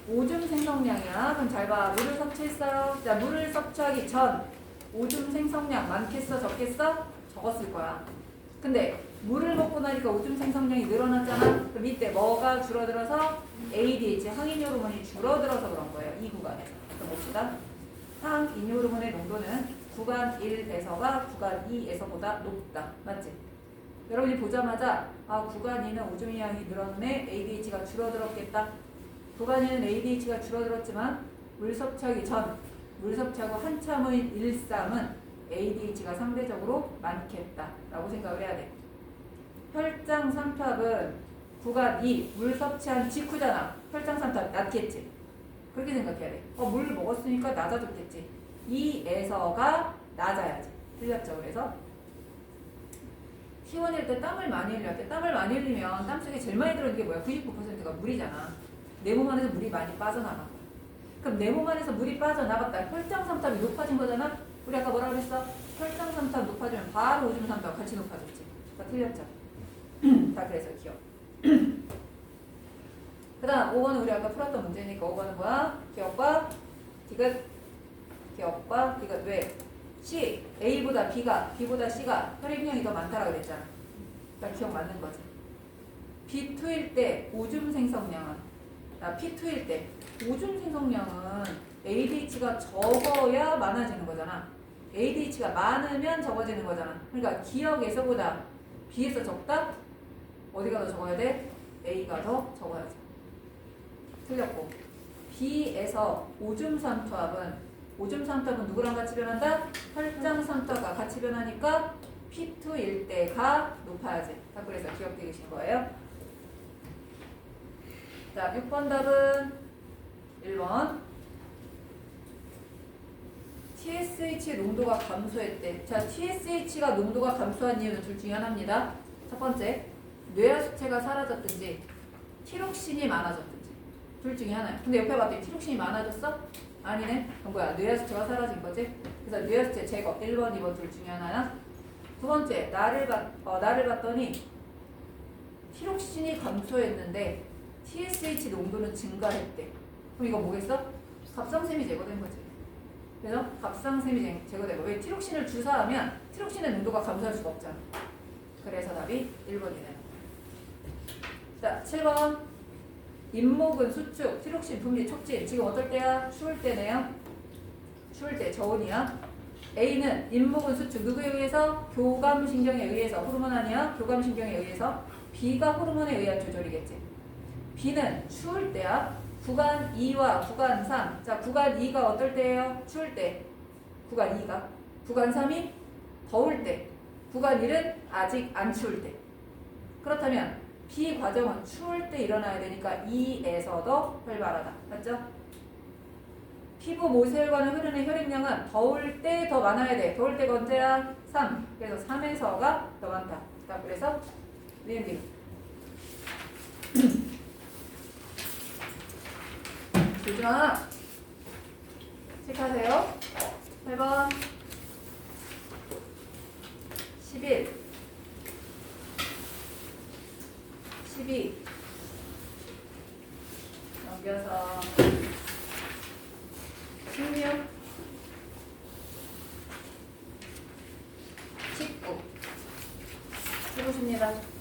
오줌 생성량이야. 그럼 잘 봐. 물을 섭취했어요. 자, 물을 섭취하기 전 오줌 생성량 많겠어? 적겠어? 적었을 거야. 근데 물을 먹고 나니까 오줌 생성량이 늘어났잖아. 그럼 이때 뭐가 줄어들어서? ADH, 항인 호르몬이 줄어들어서 그런 거예요. 이 구간에서. 그럼 봅시다. 항인 호르몬의 농도는 구간 1에서가 구간 2에서보다 높다. 맞지? 여러분이 보자마자 구간 2는 오줌 양이 늘었네. ADH가 줄어들었겠다. 구간 2는 ADH가 줄어들었지만 물 섭취하기 전, 물 섭취하고 한참의 일상은 ADH가 상대적으로 많겠다 라고 생각을 해야 돼. 혈장 삼투압은 구간 2, 물 섭취한 직후잖아. 혈장 삼투압 낮겠지. 그렇게 생각해야 돼. 물 먹었으니까 낮아졌겠지. 2에서가 낮아야지. 틀렸죠. 그래서 T1일 때 땀을 많이 흘릴 때, 땀을 많이 흘리면 땀 속에 제일 많이 들어있는 게 뭐야? 99%가 물이잖아. 내 몸 안에서 물이 많이 빠져나간 거야. 그럼 내 몸 안에서 물이 빠져나갔다. 혈장 삼투압이 높아진 거잖아? 우리 아까 뭐라고 그랬어? 혈장 삼투압 높아지면 바로 오줌 삼투압 같이 높아졌지. 다 틀렸죠? 다 그래서 기억. 그 다음 5번은 우리 아까 풀었던 문제니까 5번은 뭐야? 기억과 디귿. 기억과 디귿. 왜? C, A보다 B가, B보다 C가 혈액량이 더 많다라고 그랬잖아. 그러니까 기억 맞는 거지. B2일 때 오줌 생성량은, P2일 때 오줌 생성량은 ADH가 적어야 많아지는 거잖아. ADH가 많으면 적어지는 거잖아. 그러니까 기억에서보다 B에서 적다? 어디가 더 적어야 돼? A가 더 적어야지. 틀렸고. B에서 오줌 삼투압은 누구랑 같이 변한다? 혈장 삼투압과 같이 변하니까 P2일 때가 높아야지. 자, 그래서 기억되게 계신 거예요. 자, 6번 답은 1번. TSH 농도가 감소했대. 자, TSH가 농도가 감소한 이유는 둘 중에 하나입니다. 첫 번째, 뇌하수체가 사라졌든지 티록신이 많아졌든지 둘 중에 하나야. 근데 옆에 봤더니 티록신이 많아졌어? 아니네. 그럼 뭐야? 뇌하수체가 사라진 거지? 그래서 뇌하수체 제거 1번, 2번 둘 중에 하나야. 두 번째, 나를 봤더니 티록신이 감소했는데 TSH 농도는 증가했대. 그럼 이거 뭐겠어? 갑상샘이 제거된 거지. 그래서 갑상샘이 제거되고 왜 티록신을 주사하면 티록신의 농도가 감소할 수가 없잖아. 그래서 답이 1번이네요. 자, 7번. 잇목은 수축, 티록신, 분비, 촉진. 지금 어떨 때야? 추울 때네요. 추울 때 저온이야. A는 잇목은 수축. 누구에 의해서? 교감신경에 의해서. 호르몬 아니야? 교감신경에 의해서. B가 호르몬에 의한 조절이겠지. B는 추울 때야. 구간 2와 구간 3. 자, 구간 2가 어떨 때예요? 추울 때. 구간 2가. 구간 3이 더울 때. 구간 1은 아직 안 추울 때. 그렇다면 B 과정은 추울 때 일어나야 되니까 2에서도 활발하다. 맞죠? 피부 모세혈관을 흐르는 혈액량은 더울 때 더 많아야 돼. 더울 때가 언제야? 3. 그래서 3에서가 더 많다. 자, 그래서 리엔딩. 조준아, 체크하세요. 8번 11 12 넘겨서 16 19 해보십니다.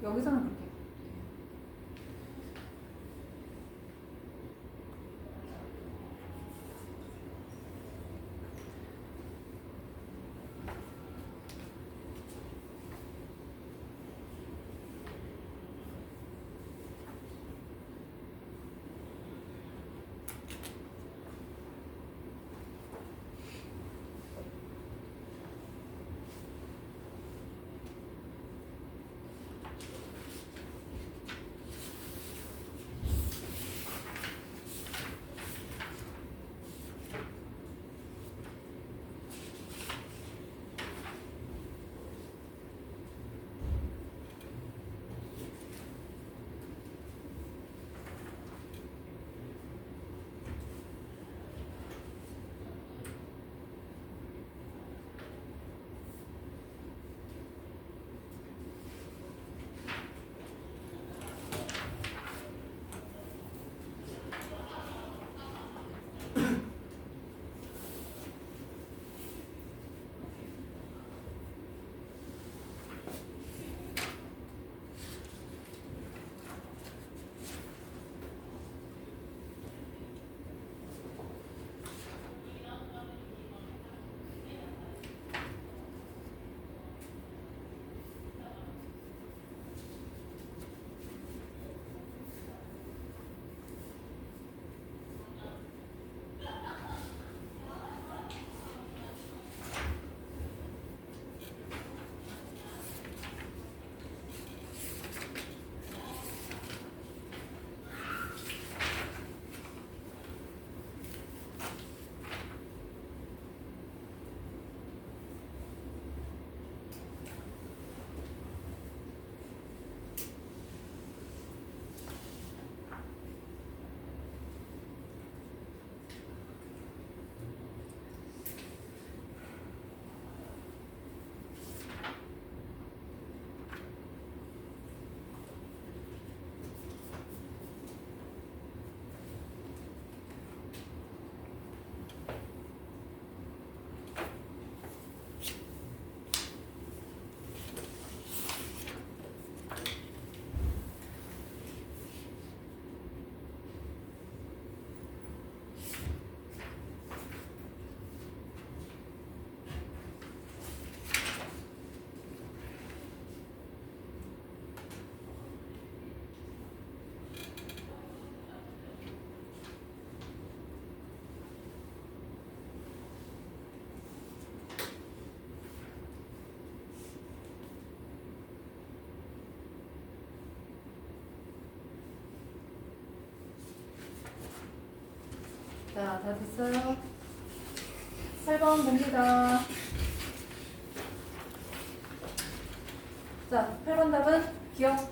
여기서는 그렇게. 자, 다 됐어요? 8번 봅니다. 자, 8번 답은 기억.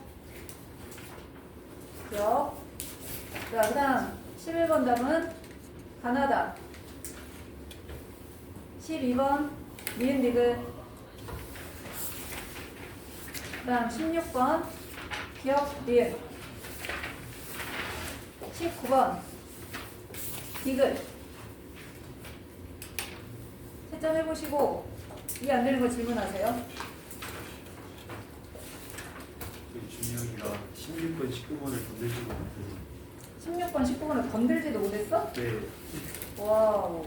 기억. 자, 그 다음 11번 답은 가나다. 12번 니은디귿. 그 다음 16번 기억 리을. 19번 디귿. 채점해보시고 이해 안 되는 거 질문하세요. 준영이가 16번, 19번을 건들지도 못해서 16번, 19번을 건들지도 못했어? 네, 와우.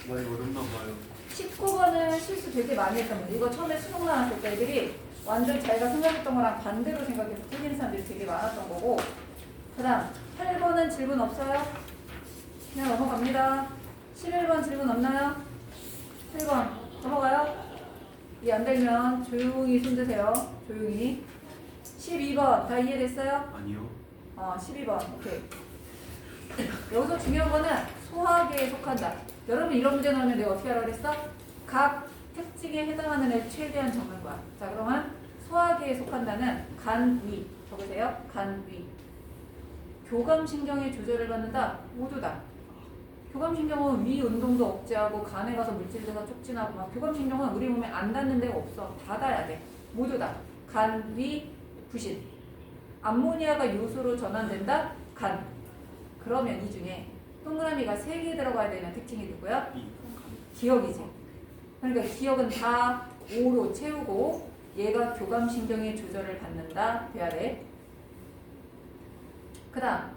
많이 어렵나 봐요. 19번은 실수 되게 많이 했던 거예요. 이거 처음에 수능 나왔을 때 애들이 완전 자기가 생각했던 거랑 반대로 생각해서 틀리는 사람들이 되게 많았던 거고, 그 다음 8번은 질문 없어요? 그냥 넘어갑니다. 11번 질문 없나요? 7번 넘어가요? 이해 안 되면 조용히 손 드세요. 조용히. 12번 다 이해됐어요? 아니요. 12번 오케이. 여기서 중요한 거는 소화계에 속한다. 여러분 이런 문제 나오면 내가 어떻게 하라고 그랬어? 각 특징에 해당하는 애 최대한 적는 거야. 자, 그러면 소화계에 속한다는 간, 위 적으세요. 간, 위. 교감신경의 조절을 받는다. 모두 다. 교감신경은 위 운동도 억제하고 간에 가서 물질들과 촉진하고 막. 교감신경은 우리 몸에 안 닿는 데가 없어. 닿아야 돼. 모두 다. 간, 위, 부신. 암모니아가 요소로 전환된다. 간. 그러면 이 중에 동그라미가 3개 들어가야 되는 특징이 누구야? 기억이지. 그러니까 기억은 다 5로 채우고 얘가 교감신경의 조절을 받는다 돼야 돼. 그 다음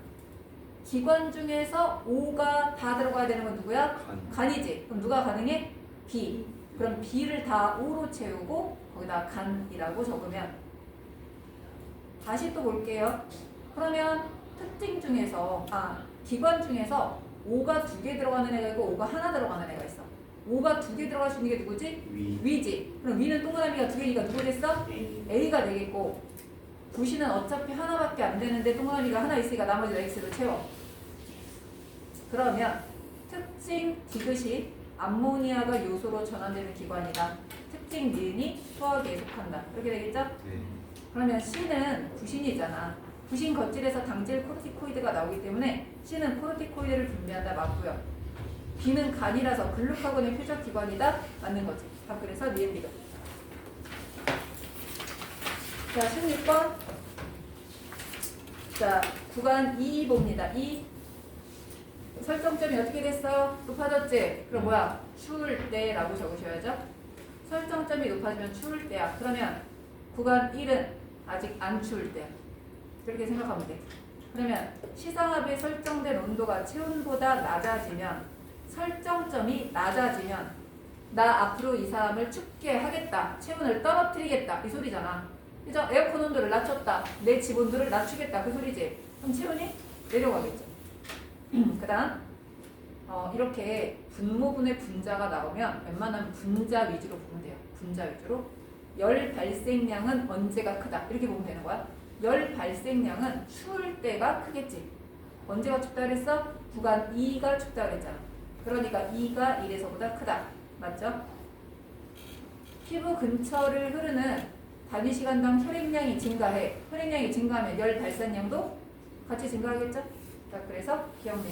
기관 중에서 O가 다 들어가야 되는 건 누구야? 간이지. 그럼 누가 가능해? B. 그럼 B를 다 O로 채우고 거기다 간이라고 적으면 다시 또 볼게요. 그러면 특징 중에서 기관 중에서 O가 2개 들어가는 애가 있고 O가 하나 들어가는 애가 있어. O가 2개 들어갈 수 있는 게 누구지? 위지. 그럼 위는 동그라미가 2개니까 누구 됐어? A가 되겠고 부시는 어차피 하나밖에 안 되는데 동그라미가 하나 있으니까 나머지 X로 채워. 그러면 특징 디귿이 암모니아가 요소로 전환되는 기관이다. 특징 니은이 수학에 속한다. 이렇게 되겠죠? 그러면 C는 부신이잖아. 부신 겉질에서 당질 코르티코이드가 나오기 때문에 C는 코르티코이드를 분비한다. 맞고요. B는 간이라서 글루카곤의 표적 기관이다. 맞는 거지. 그래서 니은 비교. 자, 16번. 자, 구간 2 봅니다. 2. 설정점이 어떻게 됐어요? 높아졌지? 그럼 뭐야? 추울 때라고 적으셔야죠. 설정점이 높아지면 추울 때야. 그러면 구간 1은 아직 안 추울 때야. 그렇게 생각하면 돼. 그러면 시상압에 설정된 온도가 체온보다 낮아지면 설정점이 낮아지면 나 앞으로 이 사람을 춥게 하겠다. 체온을 떨어뜨리겠다. 이 소리잖아. 그죠? 에어컨 온도를 낮췄다. 내 집 온도를 낮추겠다. 그 소리지. 그럼 체온이 내려가겠죠. 그 다음 이렇게 분모분의 분자가 나오면 웬만하면 분자 위주로 보면 돼요. 분자 위주로. 열 발생량은 언제가 크다. 이렇게 보면 되는 거야. 열 발생량은 추울 때가 크겠지. 언제가 춥다 그랬어? 구간 2가 춥다 그랬잖아. 그러니까 2가 1에서보다 크다. 맞죠? 피부 근처를 흐르는 단위 시간당 혈액량이 증가해. 혈액량이 증가하면 열 발산량도 같이 증가하겠죠? 자, 그래서 기억내.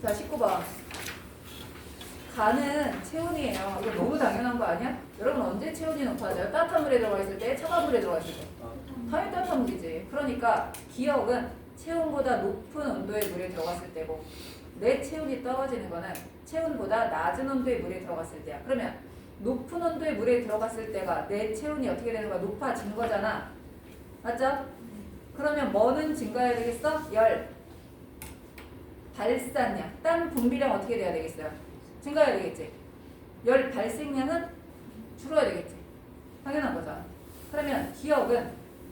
자, 19번. 간은 체온이에요. 이거 너무 당연한 거 아니야? 여러분 언제 체온이 높아져요? 따뜻한 물에 들어가 있을 때, 차가운 물에 들어가 있을 때. 당연히 따뜻한 물이지. 그러니까 기억은 체온보다 높은 온도의 물에 들어갔을 때고 내 체온이 떨어지는 거는 체온보다 낮은 온도의 물에 들어갔을 때야. 그러면 높은 온도의 물에 들어갔을 때가 내 체온이 어떻게 되는 거야? 높아진 거잖아. 맞죠? 그러면 뭐는 증가해야 되겠어? 열 발산량, 땀 분비량 어떻게 돼야 되겠어요? 증가해야 되겠지. 열 발생량은 줄어야 되겠지. 당연한 거잖아. 그러면 기억은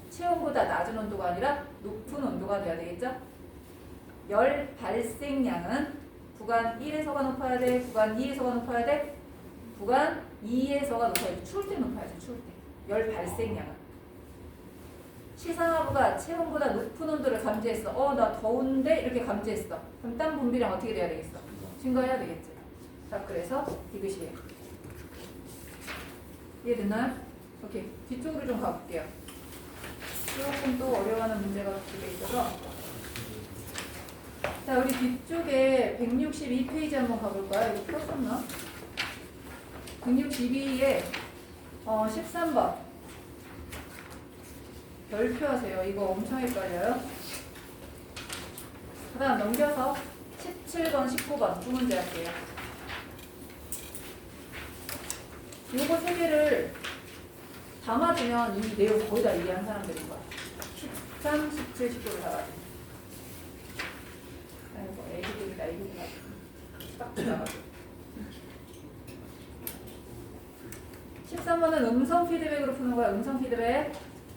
체온보다 낮은 온도가 아니라 높은 온도가 돼야 되겠죠? 열 발생량은 구간 1에서가 높아야 돼? 구간 2에서가 높아야 돼? 구간 2에서가 높아야 돼. 추울 때 높아야지. 추울 때. 열 발생량은. 시상하부가 체온보다 높은 온도를 감지했어. 나 더운데? 이렇게 감지했어. 그럼 땀 분비량 어떻게 돼야 되겠어? 증가해야 되겠지. 자, 그래서 디귿이에요. 이해됐나요? 오케이. 뒤쪽으로 좀 가볼게요. 조금 또 어려워하는 문제가 두 개 있어서. 자, 우리 뒤쪽에 162페이지 한번 가볼까요? 이거 풀었었나? 162에 13번. 별표 하세요. 이거 엄청 헷갈려요. 그 다음 넘겨서 17번, 19번 두 문제 할게요. 요거 세 개를 다 맞으면 이 내용 거의 다 이해한 사람들인 거야. 13, 17, 19를 다 맞으면. 아이고, 애기들이다, 애기들이다. 딱 나가지고. 13번은 음성 피드백으로 푸는 거야. 음성 피드백.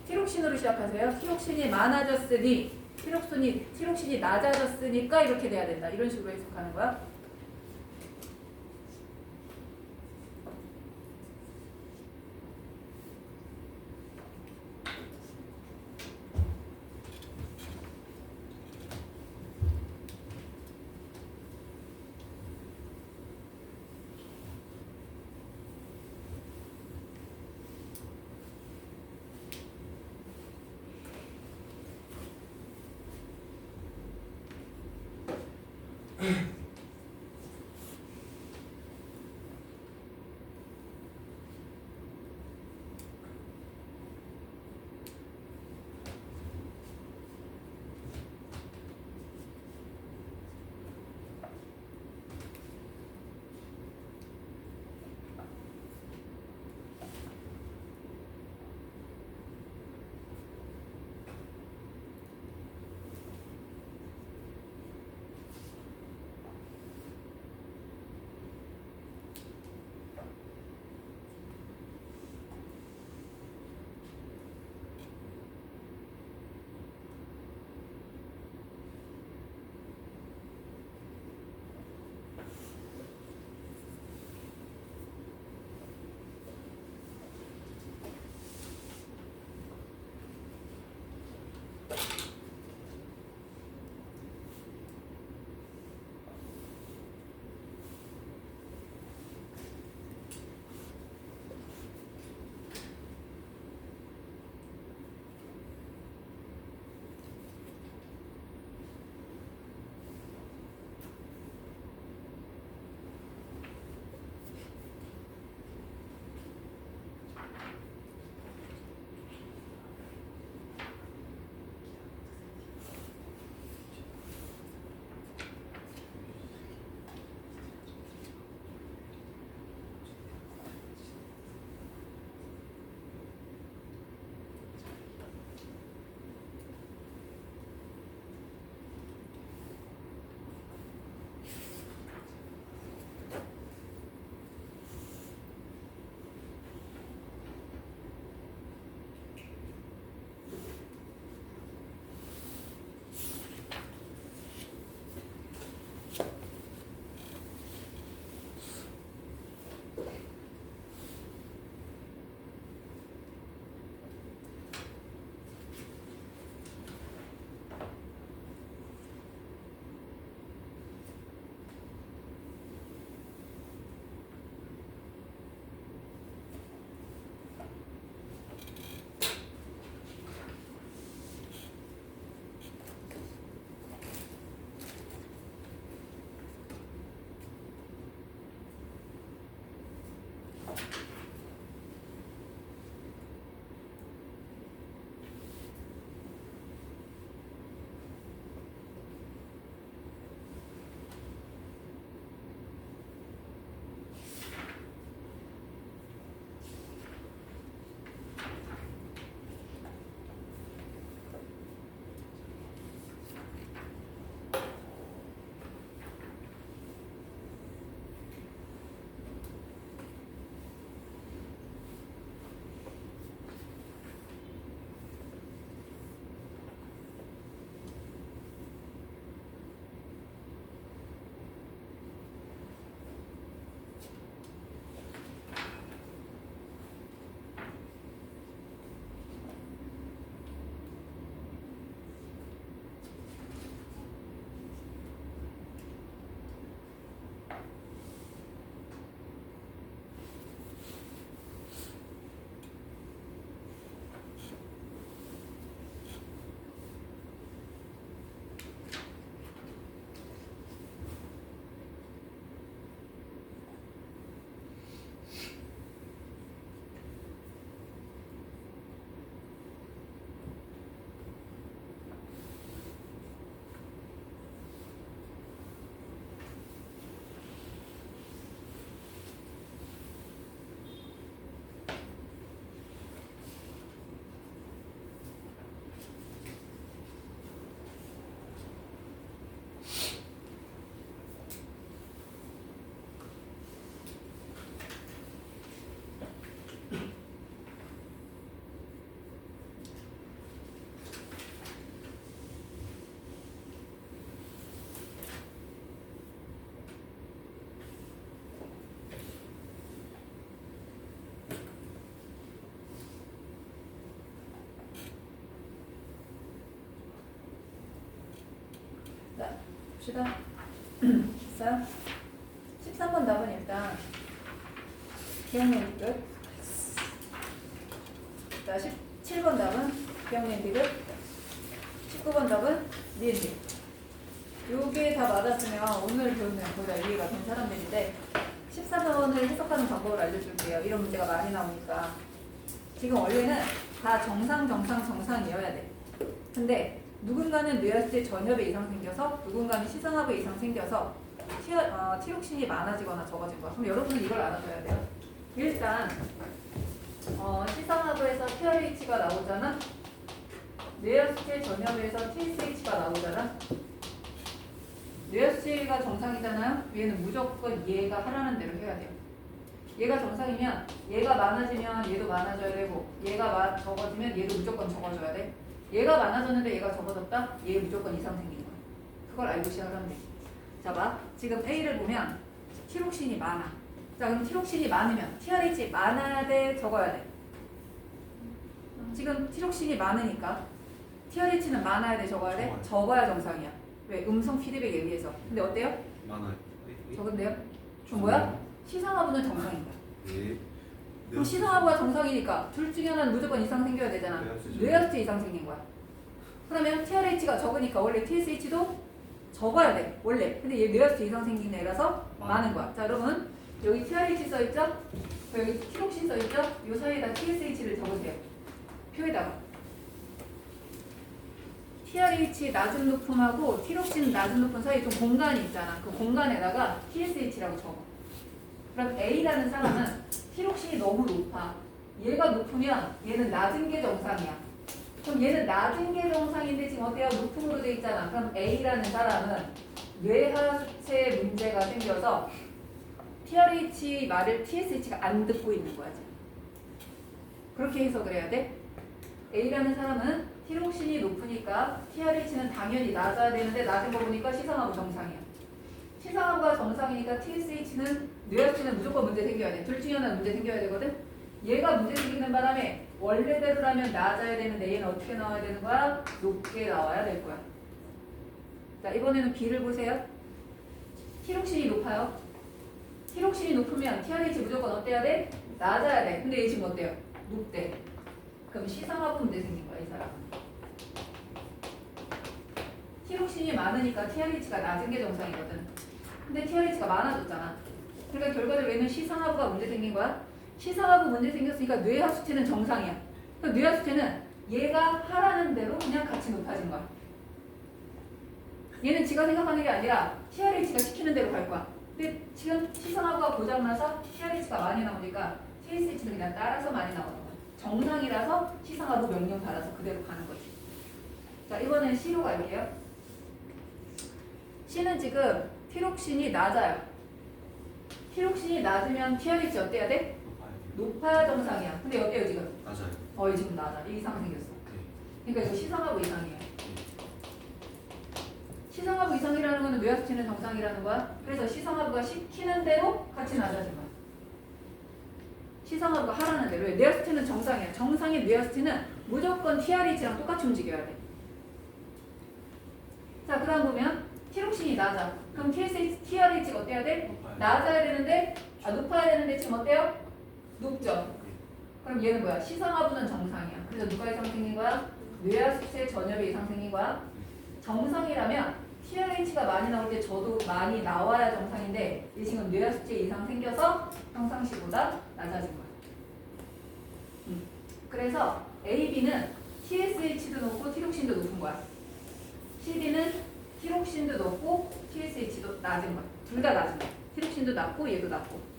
티록신으로 시작하세요. 티록신이 많아졌으니, 티록신이 낮아졌으니까 이렇게 돼야 된다. 이런 식으로 해석하는 거야. 봅시다. 됐어요? 13번 답은 일단 기억력 끝. 자, 17번 답은 기억력 끝. 19번 답은 니은디. 요게 다 맞았으면 오늘 배우는 거의 다 이해가 된 사람들인데 14번을 해석하는 방법을 알려줄게요. 이런 문제가 많이 나오니까. 지금 원래는 다 정상이어야 돼. 근데 누군가는 뇌하수체 전엽에 이상 생겨서 누군가는 시상하부에 이상 생겨서 티록신이 많아지거나 적어진 거야. 그럼 여러분은 이걸 알아둬야 돼요. 일단 시상하부에서 TRH가 나오잖아. 뇌하수체 전엽에서 TSH가 나오잖아. 뇌하수체가 정상이잖아요. 얘는 무조건 얘가 하라는 대로 해야 돼요. 얘가 정상이면 얘가 많아지면 얘도 많아져야 되고 얘가 적어지면 얘도 무조건 적어줘야 돼. 얘가 많아졌는데 얘가 적어졌다? 얘 무조건 이상 생기는 거야. 그걸 알고 시작하면 돼. 자, 봐. 지금 A를 보면 티록신이 많아. 자, 그럼 티록신이 많으면 TRH 많아야 돼? 적어야 돼? 지금 티록신이 많으니까 TRH는 많아야 돼? 적어야 돼? 적어야 정상이야. 왜? 음성 피드백에 의해서. 근데 어때요? 많아요. 적은데요? 좀 뭐야? 시상하부는 정상이다. 예. 그럼 시상하부가 정상이니까 둘 중에 하나는 무조건 이상 생겨야 되잖아. 뇌하수체 이상 생긴 거야. 그러면 TRH가 적으니까 원래 TSH도 적어야 돼. 원래. 근데 얘 뇌하수체 이상 생긴 애라서 많은 거야. 자, 여러분 여기 TRH 써있죠? 여기 티록신 써있죠? 요 사이에다 TSH를 적으세요. 표에다가. TRH 낮은 높음하고 티록신 낮은 높음 사이에 좀 공간이 있잖아. 그 공간에다가 TSH라고 적어. 그럼 A라는 사람은 티록신이 너무 높아. 얘가 높으면 얘는 낮은 게 정상이야. 그럼 얘는 낮은 게 정상인데 지금 어때요? 높음으로 돼 있잖아. 그럼 A라는 사람은 뇌하수체 문제가 생겨서 TRH 말을 TSH가 안 듣고 있는 거야. 지금. 그렇게 해석을 해야 돼. A라는 사람은 티록신이 높으니까 TRH는 당연히 낮아야 되는데 낮은 거 보니까 시상하부 정상이야. 시상하부가 정상이니까 TSH는 뇌하수체는 무조건 문제 생겨야 돼. 둘 중에 하나는 문제 생겨야 되거든. 얘가 문제 생기는 바람에 원래대로라면 낮아야 되는데 얘는 어떻게 나와야 되는 거야? 높게 나와야 될 거야. 자, 이번에는 B를 보세요. 티록신이 높아요. 티록신이 높으면 TRH 무조건 어때야 돼? 낮아야 돼. 근데 얘 지금 어때요? 높대. 그럼 시상하부 문제 생긴 거야, 이 사람은. 티록신이 많으니까 TRH가 낮은 게 정상이거든. 근데 TRH가 많아졌잖아. 그러니까 결과적으로 얘는 시상하부가 문제 생긴 거야. 시상하부 문제 생겼으니까 뇌하수체는 정상이야. 그럼 뇌하수체는 얘가 하라는 대로 그냥 같이 높아진 거야. 얘는 지가 생각하는 게 아니라 TRH가 시키는 대로 갈 거야. 근데 지금 시상하부가 고장나서 TRH가 많이 나오니까 TSH는 그냥 따라서 많이 나오는 거야. 정상이라서 시상하부 명령 받아서 그대로 가는 거지. 자, 이번엔 C로 갈게요. C는 지금 티록신이 낮아요. 티록신이 낮으면 TRH 어때야 돼? 높아야 정상이야. 근데 어때요 지금? 맞아요. 얘 지금 낮아. 이 이상 생겼어. 그러니까 이거 시상하부 이상이에요. 시상하부 이상이라는 거는 뇌하수체는 정상이라는 거야. 그래서 시상하부가 시키는 대로 같이 낮아진 거야. 시상하부가 하라는 대로. 왜? 뇌하수체는 정상이야. 정상의 뇌하수체는 무조건 TRH랑 똑같이 움직여야 돼. 자, 그 다음 보면 티록신이 낮아. 그럼 TRH가 어때야 돼? 낮아야 되는데, 높아야 되는데 지금 어때요? 높죠? 그럼 얘는 뭐야? 시상하부는 정상이야. 그래서 누가 이상 생긴 거야? 뇌하수체 전엽에 이상 생긴 거야. 정상이라면 TRH가 많이 나올 때 저도 많이 나와야 정상인데 얘 지금 뇌하수체 이상 생겨서 평상시보다 낮아진 거야. 그래서 A, B는 TSH도 높고 티록신도 높은 거야. C, D는 티록신도 높고 TSH도 낮은 거야. 둘 다 낮은 거야. 티록신도 낮고 얘도 낮고.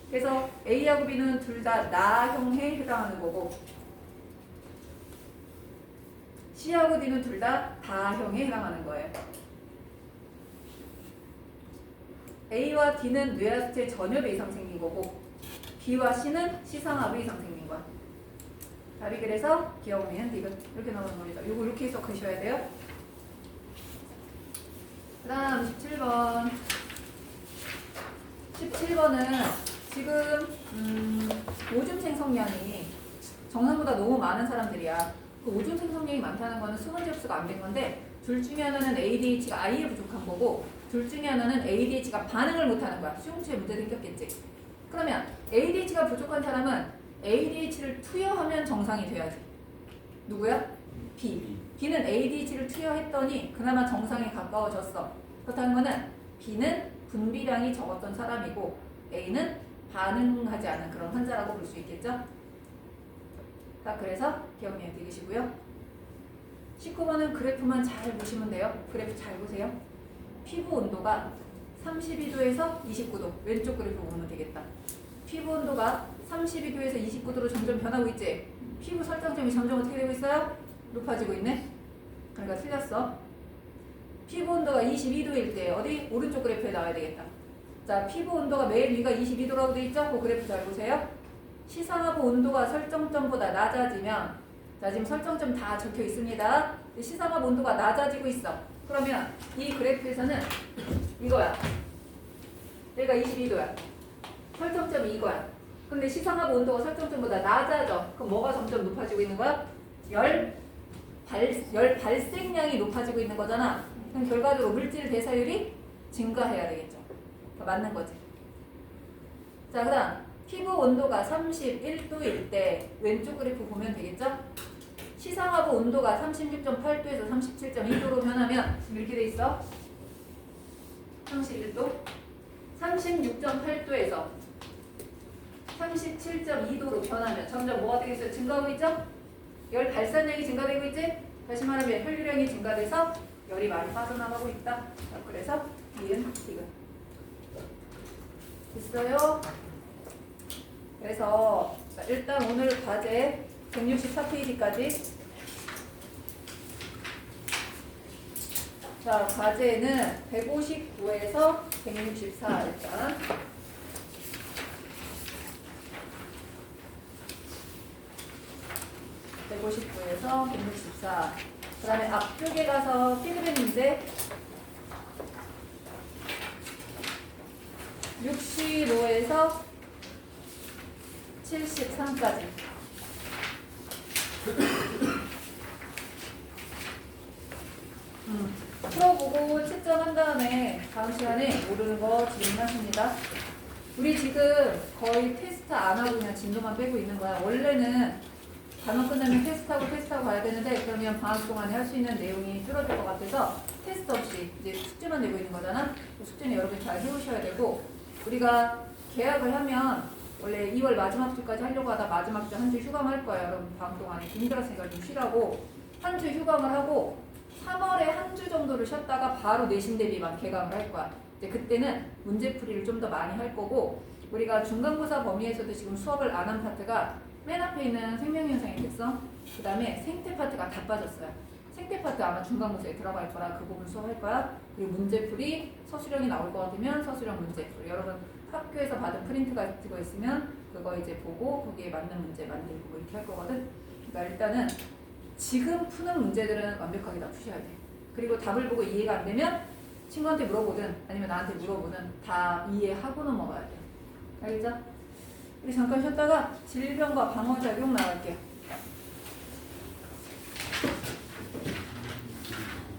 그래서 A하고 B는 둘 다 나형에 해당하는 거고 C하고 D는 둘 다 다형에 해당하는 거예요. A와 D는 뇌하수체 전엽에 이상 생긴 거고 B와 C는 시상하부 이상 생긴 거야. 답이 그래서 기억은 이렇게 나오는 겁니다. 이거 이렇게 해석하셔야 돼요. 그 다음 17번. 17번은 지금 오줌 생성량이 정상보다 너무 많은 사람들이야. 그 오줌 생성량이 많다는 거는 수문제 흡수가 안 된 건데 둘 중에 하나는 ADH가 I에 부족한 거고 둘 중에 하나는 ADH가 반응을 못하는 거야. 수용체에 문제 생겼겠지. 그러면 ADH가 부족한 사람은 ADH를 투여하면 정상이 돼야지. 누구야? B. B는 ADH를 투여했더니 그나마 정상에 가까워졌어. 그렇다는 거는 B는 분비량이 적었던 사람이고 A는 반응하지 않은 그런 환자라고 볼 수 있겠죠? 자, 그래서 기억해 두시고요. 19번은 그래프만 잘 보시면 돼요. 그래프 잘 보세요. 피부 온도가 32도에서 29도. 왼쪽 그래프 보면 되겠다. 피부 온도가 32도에서 29도로 점점 변하고 있지? 피부 설정점이 점점 어떻게 되고 있어요? 높아지고 있네? 그러니까 틀렸어. 피부 온도가 22도일 때 어디? 오른쪽 그래프에 나와야 되겠다. 자, 피부 온도가 맨 위가 22도라고 돼 있죠? 그 그래프 잘 보세요. 시상하부 온도가 설정점보다 낮아지면, 자, 지금 설정점 다 적혀 있습니다. 시상하부 온도가 낮아지고 있어. 그러면 이 그래프에서는 이거야. 얘가 22도야. 설정점이 이거야. 근데 시상하부 온도가 설정점보다 낮아져. 그럼 뭐가 점점 높아지고 있는 거야? 열 발생량이 높아지고 있는 거잖아. 그럼 결과적으로 물질 대사율이 증가해야 되겠죠. 맞는 거지. 자, 그 다음 피부 온도가 31도일 때 왼쪽 그래프 보면 되겠죠? 시상하부 온도가 36.8도에서 37.2도로 변하면 지금 이렇게 돼 있어. 31도 36.8도에서 37.2도로 변하면 점점 뭐가 되겠어요? 증가하고 있죠? 열 발산량이 증가되고 있지? 다시 말하면 혈류량이 증가돼서 열이 많이 빠져나가고 있다. 자, 그래서 이은 지금 됐어요? 그래서 일단 오늘 과제 164페이지까지. 자, 과제는 159에서 164 일단. (159에서 164) 그 다음에 앞쪽에 가서 피드백 문제 65에서 73까지. 풀어보고 채점한 다음에 다음 시간에 모르는 거 질문하십니다. 우리 지금 거의 테스트 안 하고 그냥 진도만 빼고 있는 거야. 원래는 단원 끝나면 테스트하고 가야 되는데 그러면 방학 동안에 할 수 있는 내용이 줄어들 것 같아서 테스트 없이 이제 숙제만 내고 있는 거잖아. 그 숙제는 여러분 잘 해오셔야 되고, 우리가 계약을 하면 원래 2월 마지막 주까지 하려고 하다 마지막 주 한 주 휴강할 거야. 여러분 방학 동안에 힘들었으니까 좀 쉬라고 한 주 휴강을 하고 3월에 한 주 정도를 쉬었다가 바로 내신 대비만 개강을 할 거야. 이제 그때는 문제풀이를 좀 더 많이 할 거고, 우리가 중간고사 범위에서도 지금 수업을 안 한 파트가 맨 앞에 있는 생명현상의 특성, 그 다음에 생태 파트가 다 빠졌어요. 생태 파트 아마 중간고사에 들어갈 거라 그 부분 수업할 거야. 그리고 문제풀이 서술형이 나올 것 같으면 서술형 문제풀이. 여러분 학교에서 받은 프린트가 들어 있으면 그거 이제 보고 거기에 맞는 문제 만들고 뭐 이렇게 할 거거든. 그러니까 일단은 지금 푸는 문제들은 완벽하게 다 푸셔야 돼. 그리고 답을 보고 이해가 안 되면 친구한테 물어보든 아니면 나한테 물어보든 다 이해하고 넘어가야 돼. 알겠죠? 우리 잠깐 쉬었다가 질병과 방어작용 나갈게요.